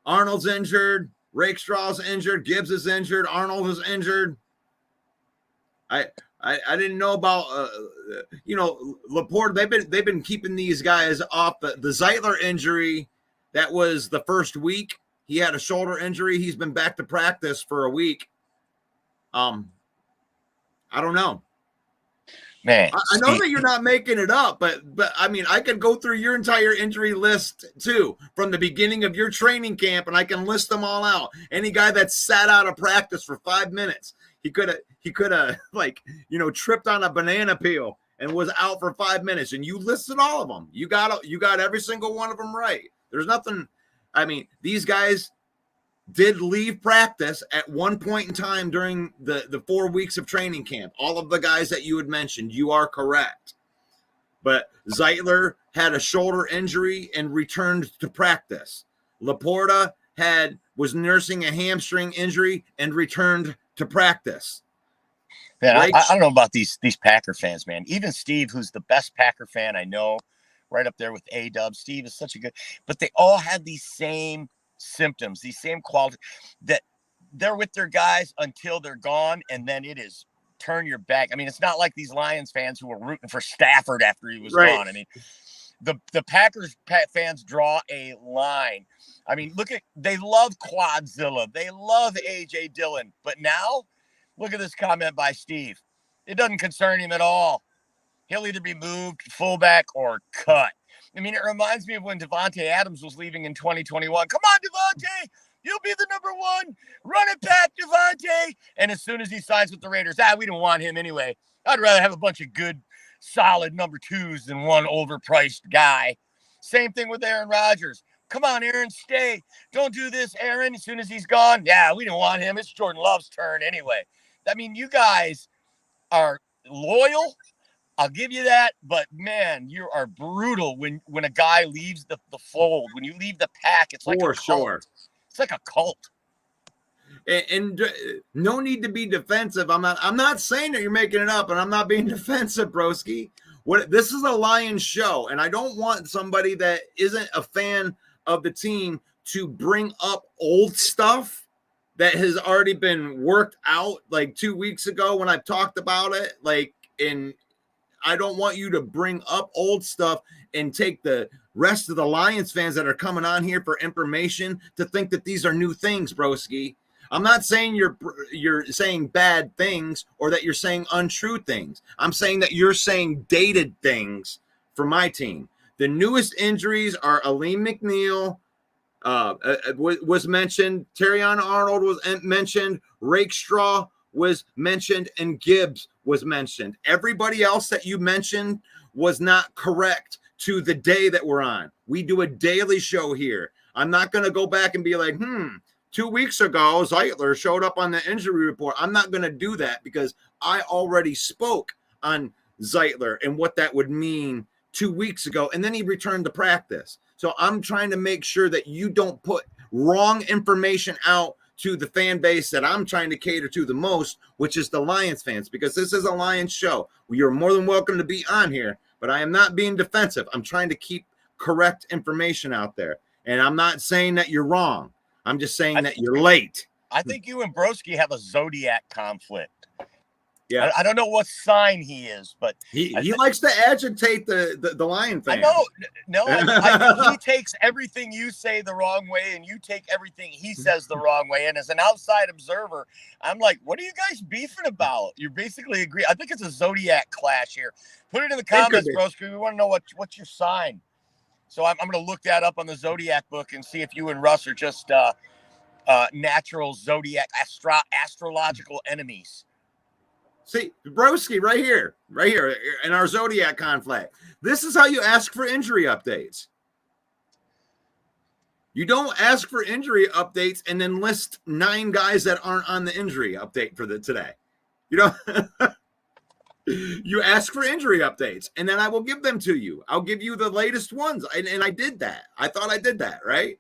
Speaker 1: Arnold's injured. Rakestraw's injured. Gibbs is injured. Arnold is injured. I didn't know about Laporta. They've been keeping these guys off. The Zeitler injury, that was the first week. He had a shoulder injury. He's been back to practice for a week. I don't know.
Speaker 3: Man,
Speaker 1: I know that you're not making it up, but I mean, I could go through your entire injury list too, from the beginning of your training camp, and I can list them all out. Any guy that sat out of practice for 5 minutes, he could have tripped on a banana peel and was out for 5 minutes, and you listed all of them. You got every single one of them right. There's nothing. I mean, these guys did leave practice at one point in time during the 4 weeks of training camp. All of the guys that you had mentioned, you are correct. But Zeitler had a shoulder injury and returned to practice. Laporta was nursing a hamstring injury and returned to practice.
Speaker 3: Man, I don't know about these Packer fans, man. Even Steve, who's the best Packer fan I know, right up there with A-Dub. Steve is such a good, but they all had these same symptoms, these same qualities, that they're with their guys until they're gone, and then it is turn your back. I mean, it's not like these Lions fans who were rooting for Stafford after he was gone. I mean, the Packers fans draw a line. I mean, they love Quadzilla, they love AJ Dillon, but now look at this comment by Steve. It doesn't concern him at all. He'll either be moved fullback or cut. I mean, it reminds me of when Devontae Adams was leaving in 2021. Come on, Devontae, you'll be the number one. Run it back, Devontae. And as soon as he signs with the Raiders, we don't want him anyway. I'd rather have a bunch of good, solid number twos than one overpriced guy. Same thing with Aaron Rodgers. Come on, Aaron, stay. Don't do this, Aaron. As soon as he's gone, we don't want him. It's Jordan Love's turn anyway. I mean, you guys are loyal. I'll give you that, but man, you are brutal when a guy leaves the fold. When you leave the pack, it's like a cult. Sure. It's like a cult.
Speaker 1: And no need to be defensive. I'm not saying that you're making it up, and I'm not being defensive, broski. This is a Lions show, and I don't want somebody that isn't a fan of the team to bring up old stuff that has already been worked out like 2 weeks ago when I talked about it. I don't want you to bring up old stuff and take the rest of the Lions fans that are coming on here for information to think that these are new things, broski. I'm not saying you're saying bad things or that you're saying untrue things. I'm saying that you're saying dated things for my team. The newest injuries are Aleem McNeil was mentioned. Terrion Arnold was mentioned. Rakestraw was mentioned, and Gibbs was mentioned. Everybody else that you mentioned was not correct to the day that we're on. We do a daily show here. I'm not going to go back and be like, 2 weeks ago, Zeitler showed up on the injury report. I'm not going to do that because I already spoke on Zeitler and what that would mean 2 weeks ago. And then he returned to practice. So I'm trying to make sure that you don't put wrong information out to the fan base that I'm trying to cater to the most, which is the Lions fans, because this is a Lions show. You're more than welcome to be on here, but I am not being defensive. I'm trying to keep correct information out there. And I'm not saying that you're wrong. I'm just saying that you're late.
Speaker 3: I think you and Broski have a zodiac conflict.
Speaker 1: Yeah,
Speaker 3: I don't know what sign he is, but
Speaker 1: he likes to agitate the Lion fans.
Speaker 3: I know. He takes everything you say the wrong way, and you take everything he says the wrong way. And as an outside observer, I'm like, what are you guys beefing about? You basically agree. I think it's a zodiac clash here. Put it in the comments, Broski. We want to know what's your sign. So I'm going to look that up on the zodiac book and see if you and Russ are just natural zodiac astrological enemies.
Speaker 1: See, Broski, right here in our Zodiac conflict. This is how you ask for injury updates. You don't ask for injury updates and then list 9 guys that aren't on the injury update for today. You know, you ask for injury updates, and then I will give them to you. I'll give you the latest ones, and I did that. I thought I did that, right?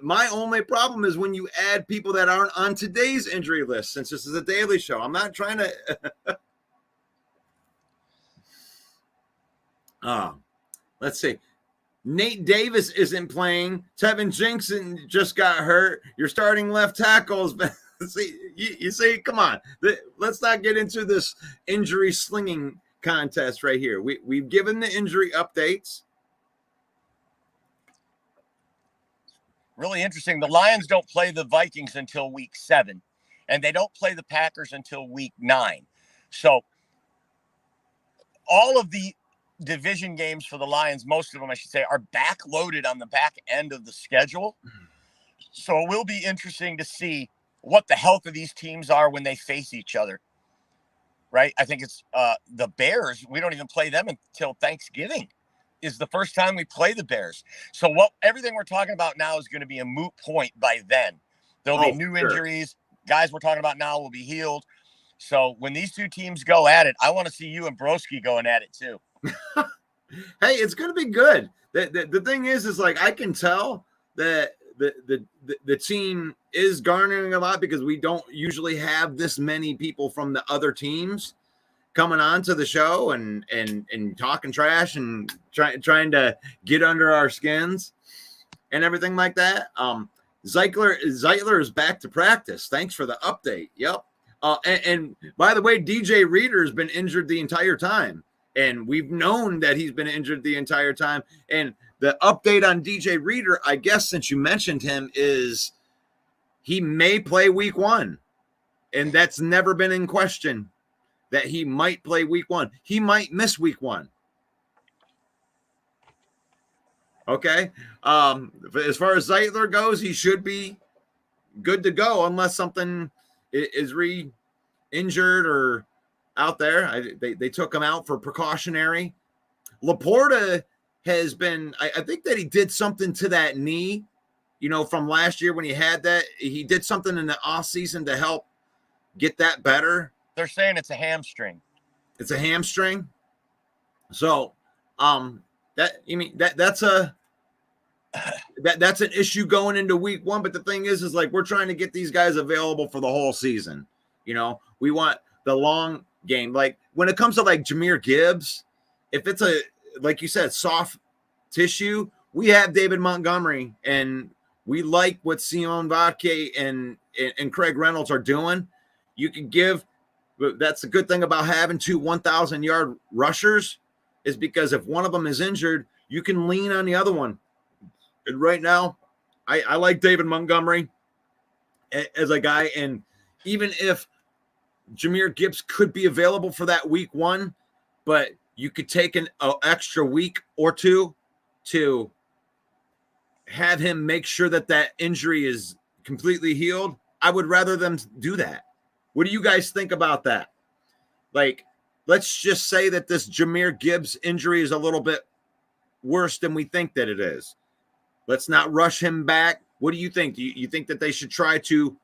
Speaker 1: My only problem is when you add people that aren't on today's injury list, since this is a daily show. I'm not trying to. Let's see. Nate Davis isn't playing. Tevin Jenkins just got hurt. Your starting left tackles. See, you see, come on. Let's not get into this injury slinging contest right here. We've given the injury updates.
Speaker 3: Really interesting. The Lions don't play the Vikings until week 7, and they don't play the Packers until week 9. So all of the division games for the Lions, most of them, I should say, are backloaded on the back end of the schedule. So it will be interesting to see what the health of these teams are when they face each other, right? I think it's the Bears. We don't even play them until Thanksgiving. Is the first time we play the Bears. So everything we're talking about now is going to be a moot point by then. There'll be new injuries. Guys we're talking about now will be healed. So when these two teams go at it, I want to see you and Broski going at it too.
Speaker 1: Hey, it's going to be good. The thing is like I can tell that the team is garnering a lot because we don't usually have this many people from the other teams coming on to the show and talking trash and trying to get under our skins and everything like that. Zeitler is back to practice. Thanks for the update. Yep. And by the way, DJ Reader has been injured the entire time, and we've known that he's been injured the entire time. And the update on DJ Reader, I guess, since you mentioned him, is he may play week 1, and that's never been in question. That he might play week 1. He might miss week 1. Okay. As far as Zeitler goes, he should be good to go unless something is re-injured or out there. They took him out for precautionary. Laporta has been, I think that he did something to that knee, from last year when he had that. He did something in the offseason to help get that better.
Speaker 3: They're saying it's a hamstring.
Speaker 1: It's a hamstring. So, that's an issue going into week 1. But the thing is like we're trying to get these guys available for the whole season. We want the long game. Like when it comes to like Jahmyr Gibbs, if it's like you said, soft tissue, we have David Montgomery, and we like what Simone Vodke and Craig Reynolds are doing. You can give. That's the good thing about having 2 1,000-yard rushers is because if one of them is injured, you can lean on the other one. And right now, I like David Montgomery as a guy. And even if Jahmyr Gibbs could be available for that week 1, but you could take an extra week or 2 to have him make sure that injury is completely healed, I would rather them do that. What do you guys think about that? Like, let's just say that this Jahmyr Gibbs injury is a little bit worse than we think that it is. Let's not rush him back. What do you think? Do you think that they should try to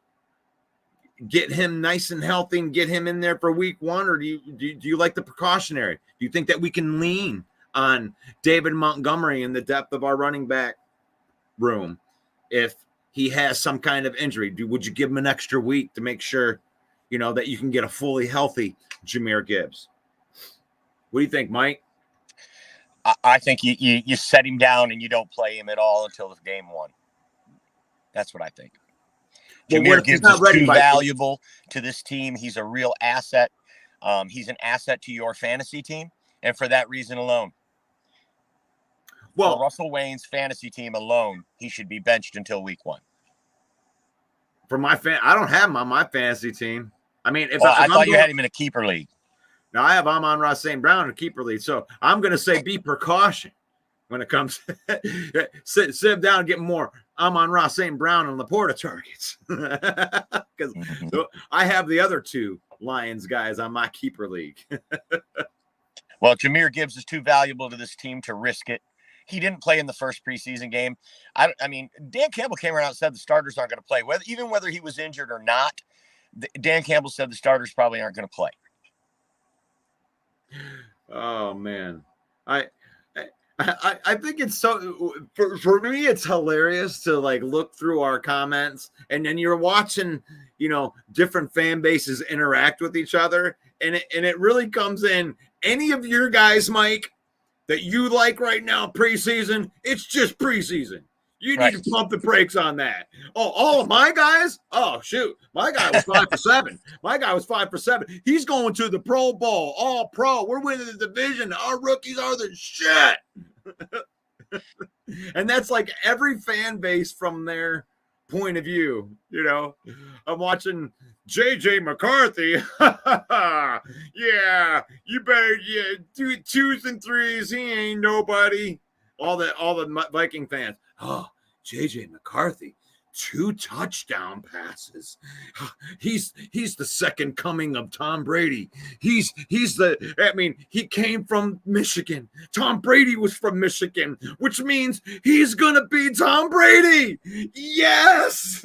Speaker 1: get him nice and healthy and get him in there for week 1, or do you like the precautionary? Do you think that we can lean on David Montgomery in the depth of our running back room if he has some kind of injury? Would you give him an extra week to make sure, that you can get a fully healthy Jahmyr Gibbs? What do you think, Mike?
Speaker 3: I think you set him down and you don't play him at all until game 1. That's what I think. Jahmyr Gibbs is too valuable to this team. He's a real asset. He's an asset to your fantasy team, and for that reason alone, for Russell Wayne's fantasy team alone, he should be benched until week 1.
Speaker 1: For I don't have him on my fantasy team. I mean,
Speaker 3: I thought you had him in a keeper league.
Speaker 1: Now I have Amon-Ra St. Brown in a keeper league, so I'm going to say be precaution when it comes to sit down and get more Amon-Ra St. Brown and Laporta targets, because I have the other 2 Lions guys on my keeper league.
Speaker 3: Well, Jahmyr Gibbs is too valuable to this team to risk it. He didn't play in the first preseason game. I mean, Dan Campbell came around and said the starters aren't going to play, even whether he was injured or not. Dan Campbell said the starters probably aren't going to play.
Speaker 1: Oh man, I think it's so for me it's hilarious to look through our comments, and then you're watching different fan bases interact with each other, and it really comes in. Any of your guys, Mike, that you like right now preseason, it's just preseason. You need to pump the brakes on that. Oh, all of my guys? Oh, shoot. My guy was 5 for 7. My guy was 5 for 7. He's going to the Pro Bowl, all pro. We're winning the division. Our rookies are the shit. And that's like every fan base from their point of view. I'm watching JJ McCarthy. Yeah, you better do 2s and 3s. He ain't nobody. All the Viking fans. Oh, JJ McCarthy, 2 touchdown passes. He's the second coming of Tom Brady. He came from Michigan. Tom Brady was from Michigan, which means he's going to be Tom Brady. Yes.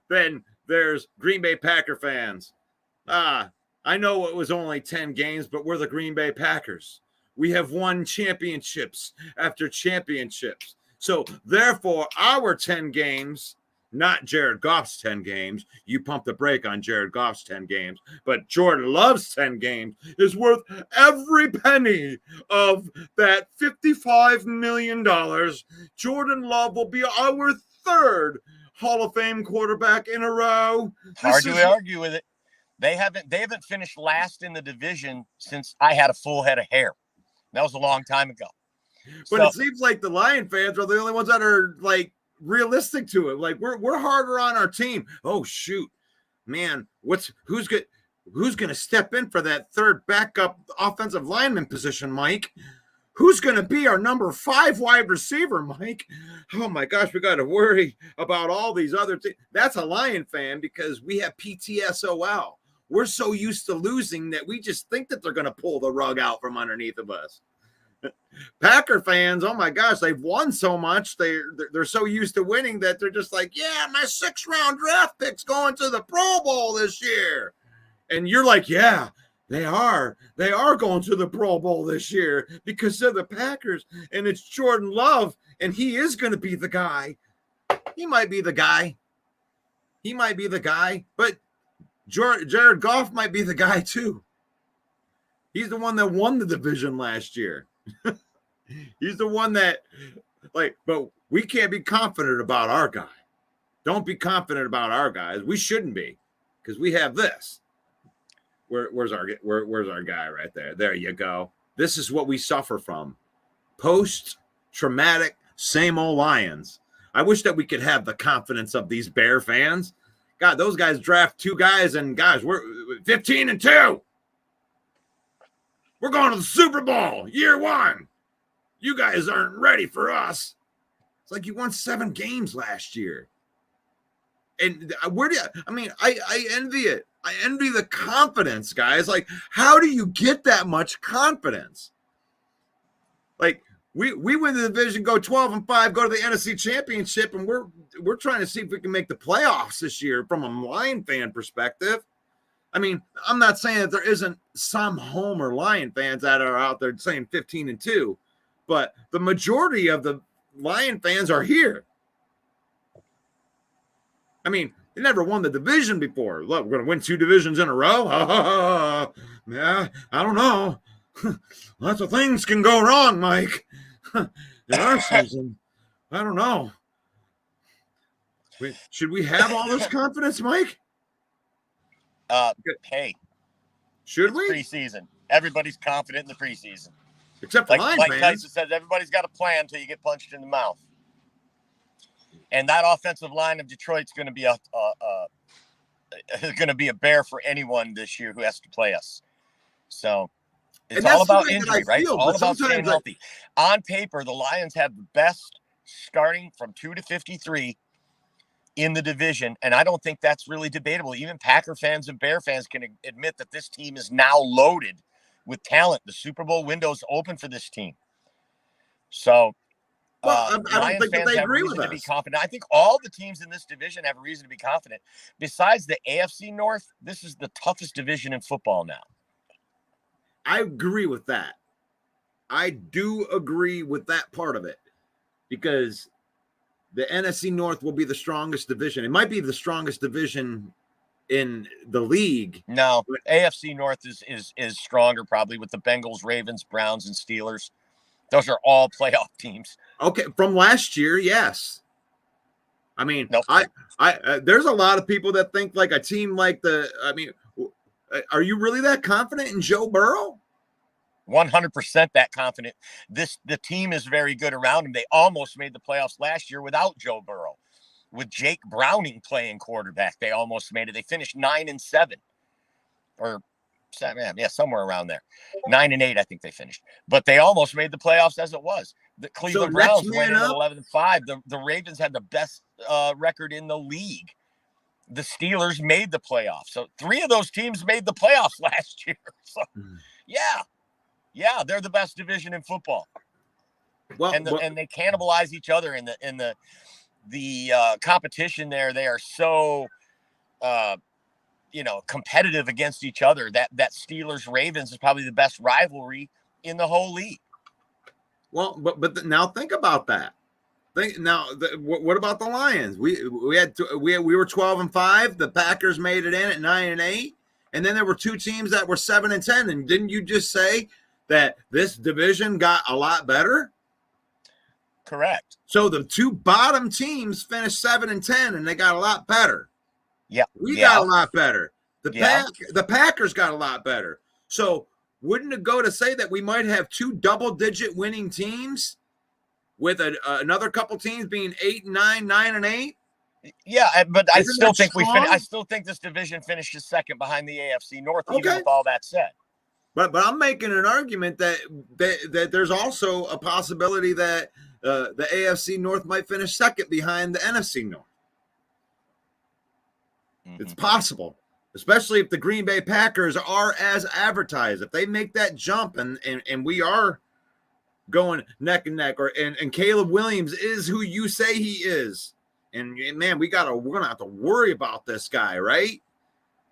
Speaker 1: Then there's Green Bay Packer fans. I know it was only 10 games, but we're the Green Bay Packers. We have won championships after championships. So, therefore, our 10 games, not Jared Goff's 10 games. You pump the brake on Jared Goff's 10 games. But Jordan Love's 10 games is worth every penny of that $55 million. Jordan Love will be our 3rd Hall of Fame quarterback in a row.
Speaker 3: Hard to argue with it. They haven't finished last in the division since I had a full head of hair. That was a long time ago.
Speaker 1: But it seems like the Lion fans are the only ones that are realistic to it. We're harder on our team. Oh shoot, man! Who's going to step in for that 3rd backup offensive lineman position, Mike? Who's going to be our number 5 wide receiver, Mike? Oh my gosh, we got to worry about all these other things. That's a Lion fan because we have PTSOL. We're so used to losing that we just think that they're going to pull the rug out from underneath of us. Packer fans, oh my gosh, they've won so much. They're so used to winning that they're just like, yeah, my 6th-round draft pick's going to the Pro Bowl this year. And you're like, yeah, they are. They are going to the Pro Bowl this year because they're the Packers, and it's Jordan Love, and he is going to be the guy. He might be the guy. But Jared Goff might be the guy too. He's the one that won the division last year. He's the one that, but we can't be confident about our guy. Don't be confident about our guys. We shouldn't be, because we have this. Where's our guy right there? There you go. This is what we suffer from. Post-traumatic, same old Lions. I wish that we could have the confidence of these Bear fans. God, those guys draft 2 guys, and guys, we're 15-2. We're going to the Super Bowl, year 1. You guys aren't ready for us. It's like you won 7 games last year. And I envy it. I envy the confidence, guys. How do you get that much confidence? we win the division, go 12-5, go to the NFC Championship, and we're trying to see if we can make the playoffs this year from a Lion fan perspective. I mean, I'm not saying that there isn't some Homer Lion fans that are out there saying 15-2, but the majority of the Lion fans are here. I mean, they never won the division before. Look, we're going to win 2 divisions in a row. Yeah, I don't know. Lots of things can go wrong, Mike. In our season, I don't know. Wait, should we have all this confidence, Mike?
Speaker 3: Hey,
Speaker 1: should we?
Speaker 3: Preseason. Everybody's confident in the preseason.
Speaker 1: Except for
Speaker 3: like
Speaker 1: Mike
Speaker 3: Tyson says, everybody's got a plan until you get punched in the mouth. And that offensive line of Detroit's going to be a bear for anyone this year who has to play us. So it's all about injury, right? It's all about staying healthy. On paper, the Lions have the best starting from 2 to 53 in the division, and I don't think that's really debatable. Even Packer fans and Bear fans can admit that this team is now loaded with talent. The Super Bowl window's open for this team. So
Speaker 1: I don't think that they agree with us.
Speaker 3: To be confident. I think all the teams in this division have a reason to be confident. Besides the AFC North, this is the toughest division in football now.
Speaker 1: I agree with that. I do agree with that part of it, because the NFC North will be the strongest division. It might be the strongest division in the league.
Speaker 3: No, AFC North is stronger probably with the Bengals, Ravens, Browns, and Steelers. Those are all playoff teams.
Speaker 1: Okay, from last year, yes. I mean, nope. There's a lot of people that think like a team like are you really that confident in Joe Burrow?
Speaker 3: 100% that confident. The team is very good around him. They almost made the playoffs last year without Joe Burrow. With Jake Browning playing quarterback, they almost made it. They finished 9-7, or 7, yeah, somewhere around there. 9-8, I think they finished. But they almost made the playoffs as it was. The Cleveland Browns went in at 11-5. The Ravens had the best record in the league. The Steelers made the playoffs. So 3 of those teams made the playoffs last year. So, yeah, they're the best division in football. Well, and they cannibalize each other in the competition there. They are so competitive against each other. That Steelers Ravens is probably the best rivalry in the whole league.
Speaker 1: Well, but now think about that. What about the Lions? We were 12-5. The Packers made it in at 9-8, and then there were 2 teams that were 7-10. And didn't you just say that this division got a lot better?
Speaker 3: Correct.
Speaker 1: So the 2 bottom teams finished 7-10, and they got a lot better.
Speaker 3: Yeah,
Speaker 1: we got a lot better. The Packers got a lot better. So wouldn't it go to say that we might have 2 double-digit winning teams, with another couple teams being 8-9, 9-8?
Speaker 3: Yeah, but I still think I still think this division finishes second behind the AFC North, even with all that said.
Speaker 1: But I'm making an argument that there's also a possibility that the AFC North might finish second behind the NFC North. Mm-hmm. It's possible, especially if the Green Bay Packers are as advertised. If they make that jump and we are going neck and neck, and Caleb Williams is who you say he is, and man, we're gonna have to worry about this guy, right?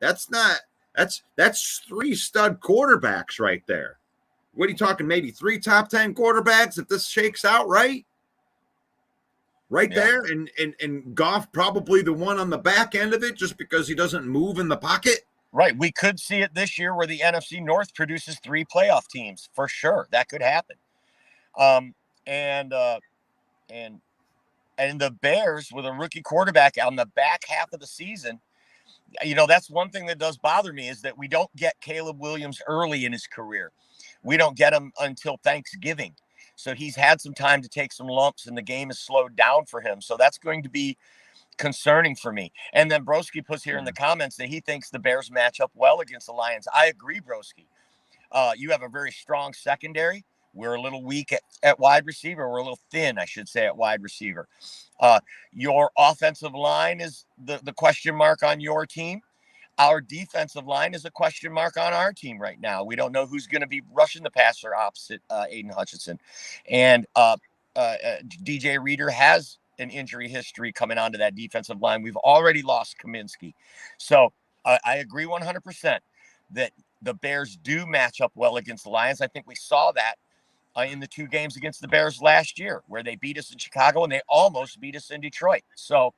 Speaker 1: That's 3 stud quarterbacks right there. What are you talking? Maybe 3 top 10 quarterbacks if this shakes out right there, and Goff probably the one on the back end of it, just because he doesn't move in the pocket.
Speaker 3: Right, we could see it this year where the NFC North produces 3 playoff teams for sure. That could happen. And the Bears with a rookie quarterback on the back half of the season, that's one thing that does bother me, is that we don't get Caleb Williams early in his career. We don't get him until Thanksgiving. So he's had some time to take some lumps, and the game has slowed down for him. So that's going to be concerning for me. And then Broski puts here in the comments that he thinks the Bears match up well against the Lions. I agree, Broski. You have a very strong secondary. We're a little weak at wide receiver. We're a little thin, I should say, at wide receiver. Your offensive line is the question mark on your team. our defensive line is a question mark on our team right now. We don't know who's going to be rushing the passer opposite Aiden Hutchinson. And DJ Reader has an injury history coming onto that defensive line. We've already lost Kaminsky. So I agree 100% that the Bears do match up well against the Lions. I think we saw that in the 2 games against the Bears last year, where they beat us in Chicago and they almost beat us in Detroit. So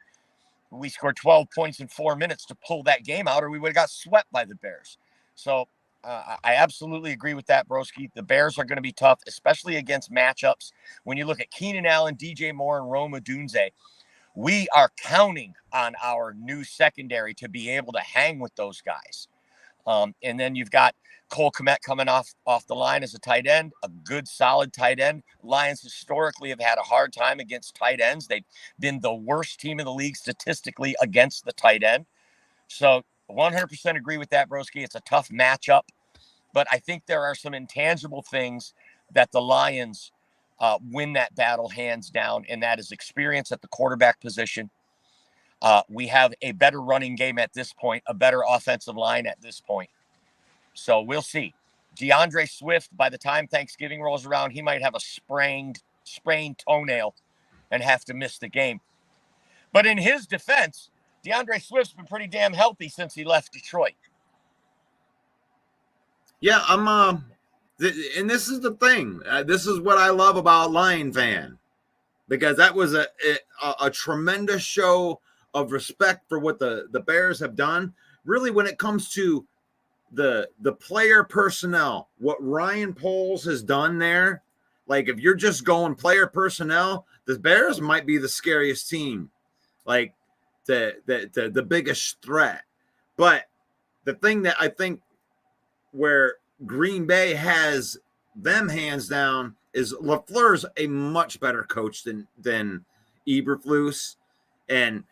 Speaker 3: we scored 12 points in 4 minutes to pull that game out, or we would have got swept by the Bears. So I absolutely agree with that, Broski. The Bears are going to be tough, especially against matchups. When you look at Keenan Allen, DJ Moore, and Rome Odunze, we are counting on our new secondary to be able to hang with those guys. And then you've got Cole Kmet coming off the line as a tight end, a good, solid tight end. Lions historically have had a hard time against tight ends. They've been the worst team in the league statistically against the tight end. So 100% agree with that, Broski. It's a tough matchup, but I think there are some intangible things that the Lions win that battle hands down, and that is experience at the quarterback position. We have a better running game at this point, a better offensive line at this point. So we'll see. DeAndre Swift, by the time Thanksgiving rolls around, he might have a sprained toenail and have to miss the game. But in his defense, DeAndre Swift's been pretty damn healthy since he left Detroit.
Speaker 1: Yeah, and this is the thing. This is what I love about Lion Fan, because that was a tremendous show of respect for what the Bears have done. Really, when it comes to the player personnel, what Ryan Poles has done there, like if you're just going player personnel, the Bears might be the scariest team, like the biggest threat. But the thing that I think where Green Bay has them hands down is LaFleur's a much better coach than Eberflus, and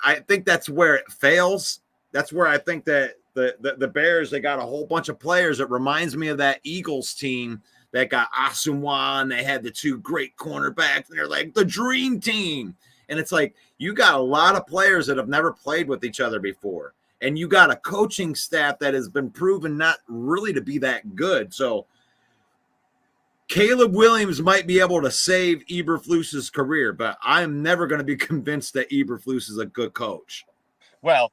Speaker 1: I think that's where it fails. That's where I think that the Bears, they got a whole bunch of players that reminds me of that Eagles team that got Asumwa, and they had the 2 great cornerbacks, and they're like the dream team. And it's like you got a lot of players that have never played with each other before, and you got a coaching staff that has been proven not really to be that good. So Caleb Williams might be able to save Eberflus's career, but I'm never going to be convinced that Eberflus is a good coach.
Speaker 3: Well,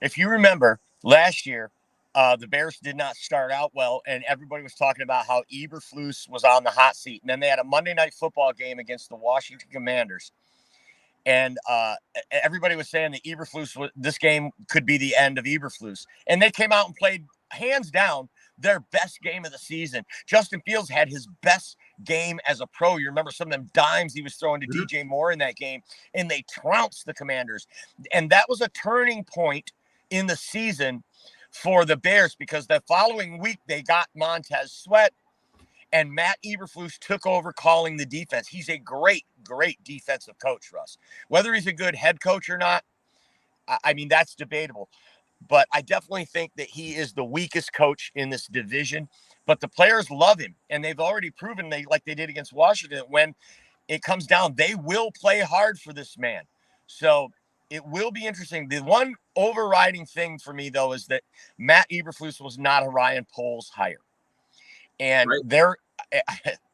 Speaker 3: if you remember last year, the Bears did not start out well, and everybody was talking about how Eberflus was on the hot seat. And then they had a Monday Night Football game against the Washington Commanders. And everybody was saying that Eberflus, this game could be the end of Eberflus. And they came out and played, hands down, their best game of the season. Justin Fields had his best game as a pro. You remember some of them dimes he was throwing to DJ Moore in that game, and they trounced the Commanders. And that was a turning point in the season for the Bears, because the following week they got Montez Sweat, and Matt Eberflus took over calling the defense. He's a great, great defensive coach, Russ. Whether he's a good head coach or not, I mean, that's debatable. But I definitely think that he is the weakest coach in this division. But the players love him, and they've already proven, like they did against Washington, when it comes down, they will play hard for this man. So it will be interesting. The one overriding thing for me, though, is that Matt Eberflus was not a Ryan Poles hire. And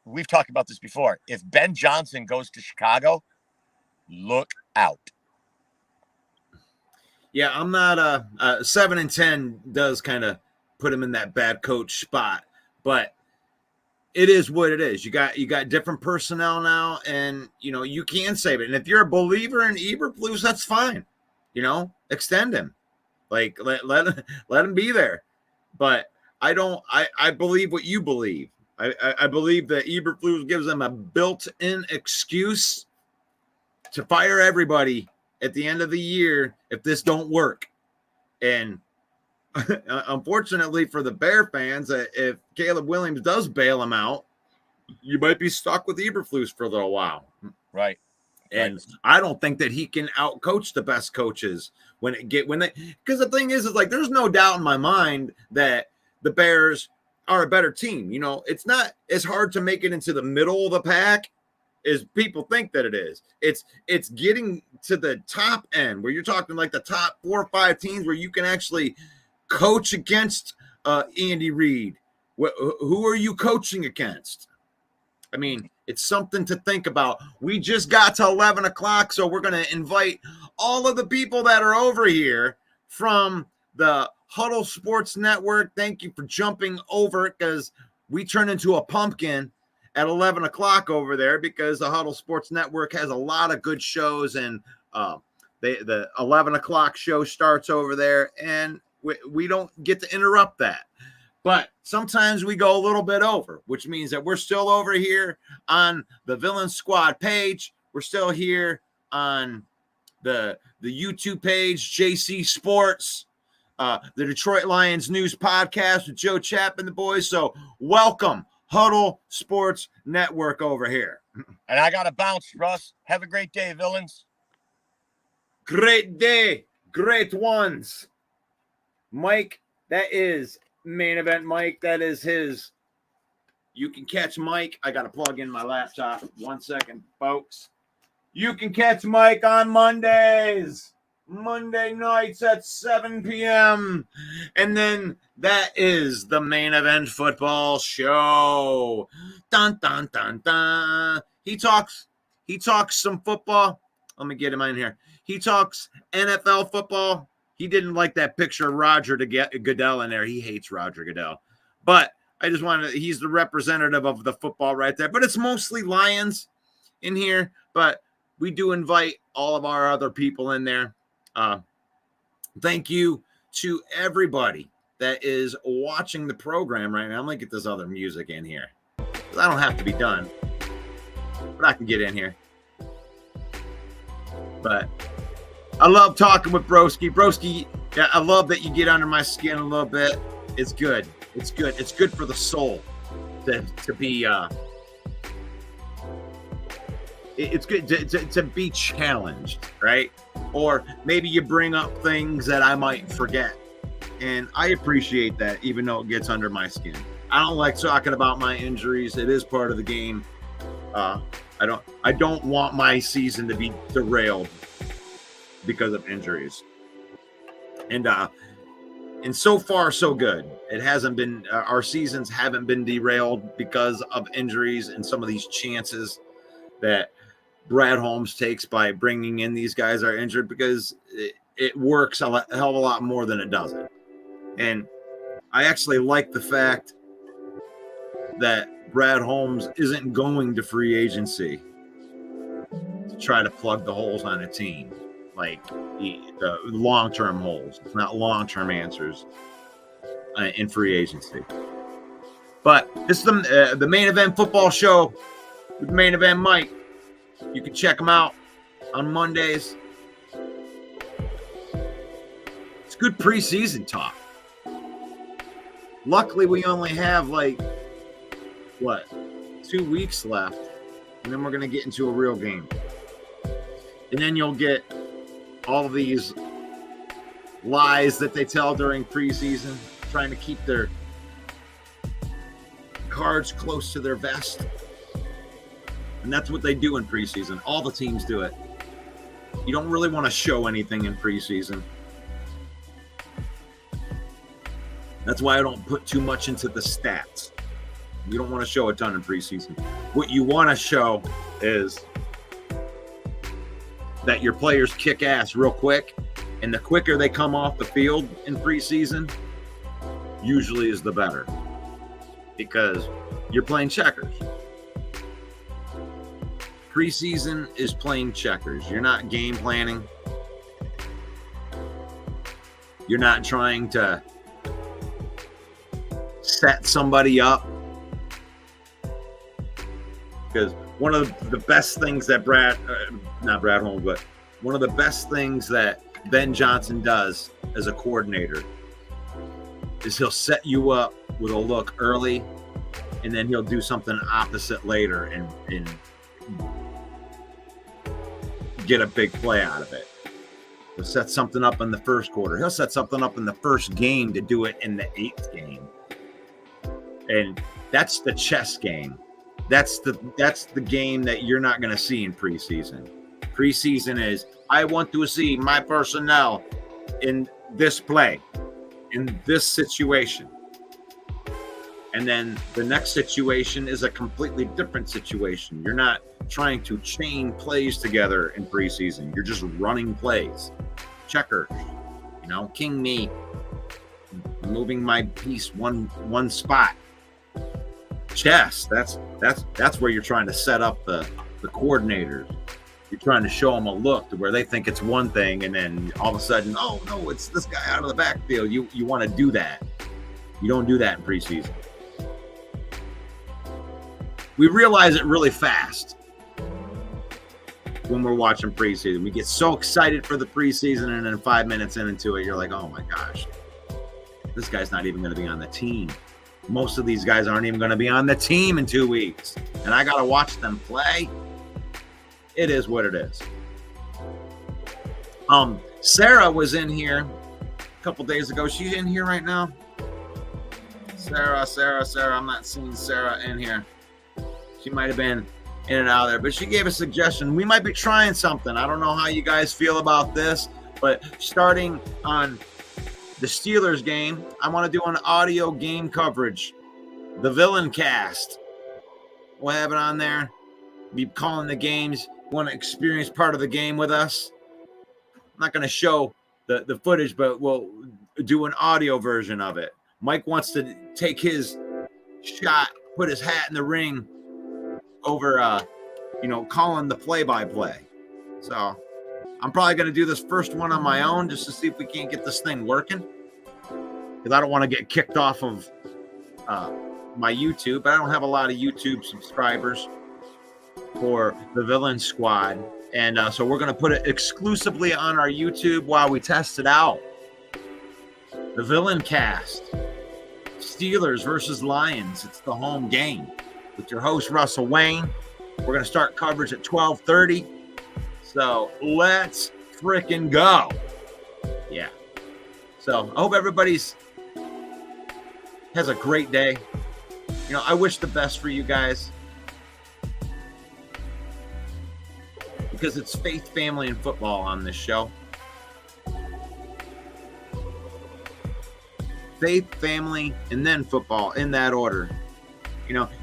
Speaker 3: we've talked about this before. If Ben Johnson goes to Chicago, look out.
Speaker 1: Yeah, I'm not 7-10 does kind of put him in that bad coach spot, but it is what it is. You got different personnel now, and you can save it. And if you're a believer in Eberflus, that's fine. Extend him, like let him be there. But I believe what you believe. I believe that Eberflus gives them a built-in excuse to fire everybody at the end of the year if this don't work. And unfortunately for the Bear fans, if Caleb Williams does bail him out, you might be stuck with Eberflus for a little while.
Speaker 3: Right.
Speaker 1: And I don't think that he can outcoach the best coaches because the thing is like, there's no doubt in my mind that the Bears are a better team. It's not as hard to make it into the middle of the pack as people think that it is. It's getting to the top end where you're talking like the top 4 or 5 teams where you can actually coach against Andy Reid? Who are you coaching against? I mean, it's something to think about. We just got to 11 o'clock, so we're going to invite all of the people that are over here from the Huddle Sports Network. Thank you for jumping over, because we turn into a pumpkin at 11 o'clock over there, because the Huddle Sports Network has a lot of good shows, and the 11 o'clock show starts over there, and we don't get to interrupt that. But sometimes we go a little bit over, which means that we're still over here on the Villain Squad page. We're still here on the YouTube page, JC Sports, the Detroit Lions News Podcast with Joe Chapp and the boys. So welcome, Huddle Sports Network over here.
Speaker 3: And I got to bounce, Russ. Have a great day, villains.
Speaker 1: Great day, great ones. Mike, that is Main Event Mike. That is his. You can catch Mike. I got to plug in my laptop. 1 second, folks. You can catch Mike on Mondays. Monday nights at 7 p.m. And then that is the Main Event Football Show. Dun, dun, dun, dun. He talks some football. Let me get him in here. He talks NFL football. He didn't like that picture of Roger Goodell in there. He hates Roger Goodell. But I just wanted, he's the representative of the football right there. But it's mostly Lions in here. But we do invite all of our other people in there. Thank you to everybody that is watching the program right now. I'm going to get this other music in here, because I don't have to be done, but I can get in here. But I love talking with Broski. Broski, yeah, I love that you get under my skin a little bit. It's good. It's good. It's good for the soul to be it's good to be challenged, right? Or maybe you bring up things that I might forget. And I appreciate that, even though it gets under my skin. I don't like talking about my injuries. It is part of the game. I don't want my season to be derailed because of injuries. And so far, so good. It hasn't been, our seasons haven't been derailed because of injuries and some of these chances that Brad Holmes takes by bringing in these guys that are injured, because it works a hell of a lot more than it doesn't. And I actually like the fact that Brad Holmes isn't going to free agency to try to plug the holes on a team, like the long-term holes. It's not long-term answers in free agency. But this is the Main Event Football Show with Main Event Mike. You can check them out on Mondays. It's good preseason talk. Luckily, we only have 2 weeks left, and then we're going to get into a real game. And then you'll get all of these lies that they tell during preseason, trying to keep their cards close to their vest. And that's what they do in preseason. All the teams do it. You don't really want to show anything in preseason. That's why I don't put too much into the stats. You don't want to show a ton in preseason. What you want to show is that your players kick ass real quick, and the quicker they come off the field in preseason, usually is the better, because you're playing checkers. Preseason is playing checkers. You're not game planning. You're not trying to set somebody up. Because one of the best things that not Brad Holmes, but one of the best things that Ben Johnson does as a coordinator is he'll set you up with a look early, and then he'll do something opposite later and get a big play out of it. He'll set something up in the first quarter. He'll set something up in the first game to do it in the 8th game. And that's the chess game. That's the game that you're not going to see in preseason. Preseason is, I want to see my personnel in this play. in this situation. And then the next situation is a completely different situation. You're not trying to chain plays together in preseason. You're just running plays. Checker, king me, moving my piece one spot. Chess, that's where you're trying to set up the coordinators. You're trying to show them a look to where they think it's one thing, and then all of a sudden, oh no, it's this guy out of the backfield. You want to do that. You don't do that in preseason. We realize it really fast when we're watching preseason. We get so excited for the preseason, and then 5 minutes into it, you're like, oh my gosh, this guy's not even going to be on the team. Most of these guys aren't even going to be on the team in 2 weeks, and I got to watch them play. It is what it is. Sarah was in here a couple days ago. She's in here right now. Sarah. I'm not seeing Sarah in here. She might have been in and out of there, but she gave a suggestion. We might be trying something. I don't know how you guys feel about this, but starting on the Steelers game, I want to do an audio game coverage. The Villain Cast. We'll have it on there. Be calling the games. Want to experience part of the game with us? I'm not going to show the footage, but we'll do an audio version of it. Mike wants to take his shot, put his hat in the ring over, calling the play-by-play. So I'm probably going to do this first one on my own just to see if we can't get this thing working. Because I don't want to get kicked off of my YouTube. I don't have a lot of YouTube subscribers for the Villain Squad. And so we're going to put it exclusively on our YouTube while we test it out. The Villain Cast. Steelers versus Lions. It's the home game. With your host, Russell Wayne. We're going to start coverage at 12:30. So let's freaking go. Yeah. So I hope everybody's has a great day. I wish the best for you guys. Because it's faith, family, and football on this show. Faith, family, and then football in that order.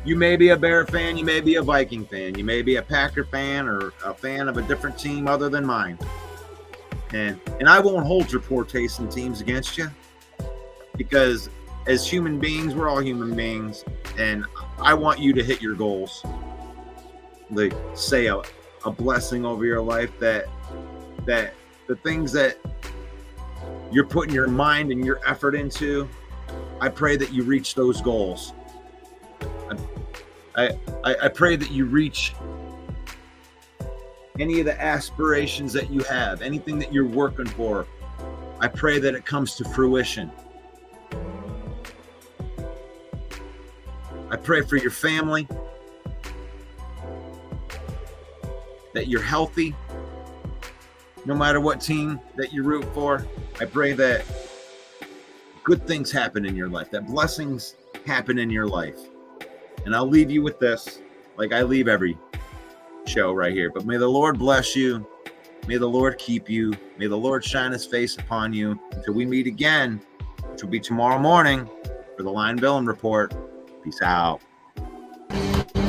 Speaker 1: You may be a Bear fan, you may be a Viking fan, you may be a Packer fan or a fan of a different team other than mine. And I won't hold your poor taste in teams against you, because as human beings, we're all human beings, and I want you to hit your goals. Like, say a blessing over your life that the things that you're putting your mind and your effort into, I pray that you reach those goals. I pray that you reach any of the aspirations that you have, anything that you're working for. I pray that it comes to fruition. I pray for your family, that you're healthy, no matter what team that you root for. I pray that good things happen in your life, that blessings happen in your life. And I'll leave you with this, like I leave every show right here. But may the Lord bless you. May the Lord keep you. May the Lord shine his face upon you until we meet again, which will be tomorrow morning for the Lion Villain Report. Peace out.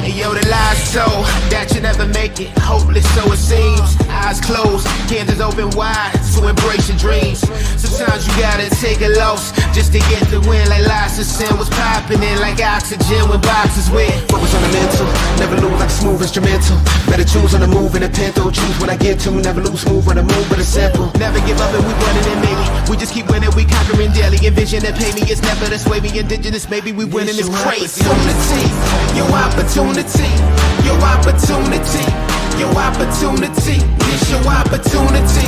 Speaker 2: Hey yo, the lies so that you never make it, hopeless so it seems. Eyes closed, canvas open wide to embrace your dreams. Sometimes you gotta take a loss just to get the win. Like lots of sin was popping in like oxygen when boxes wet. Focus on the mental, never lose like a smooth instrumental. Better choose on the move in a pinto, choose when I get to. Never lose smooth on the move, but it's simple. Never give up and we running it maybe. We just keep winning, we conquering daily. Envision and pay me, it's never this way. We indigenous, maybe we winning, it's crazy. Your opportunity, your opportunity, your opportunity, it's your opportunity,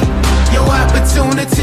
Speaker 2: your opportunity.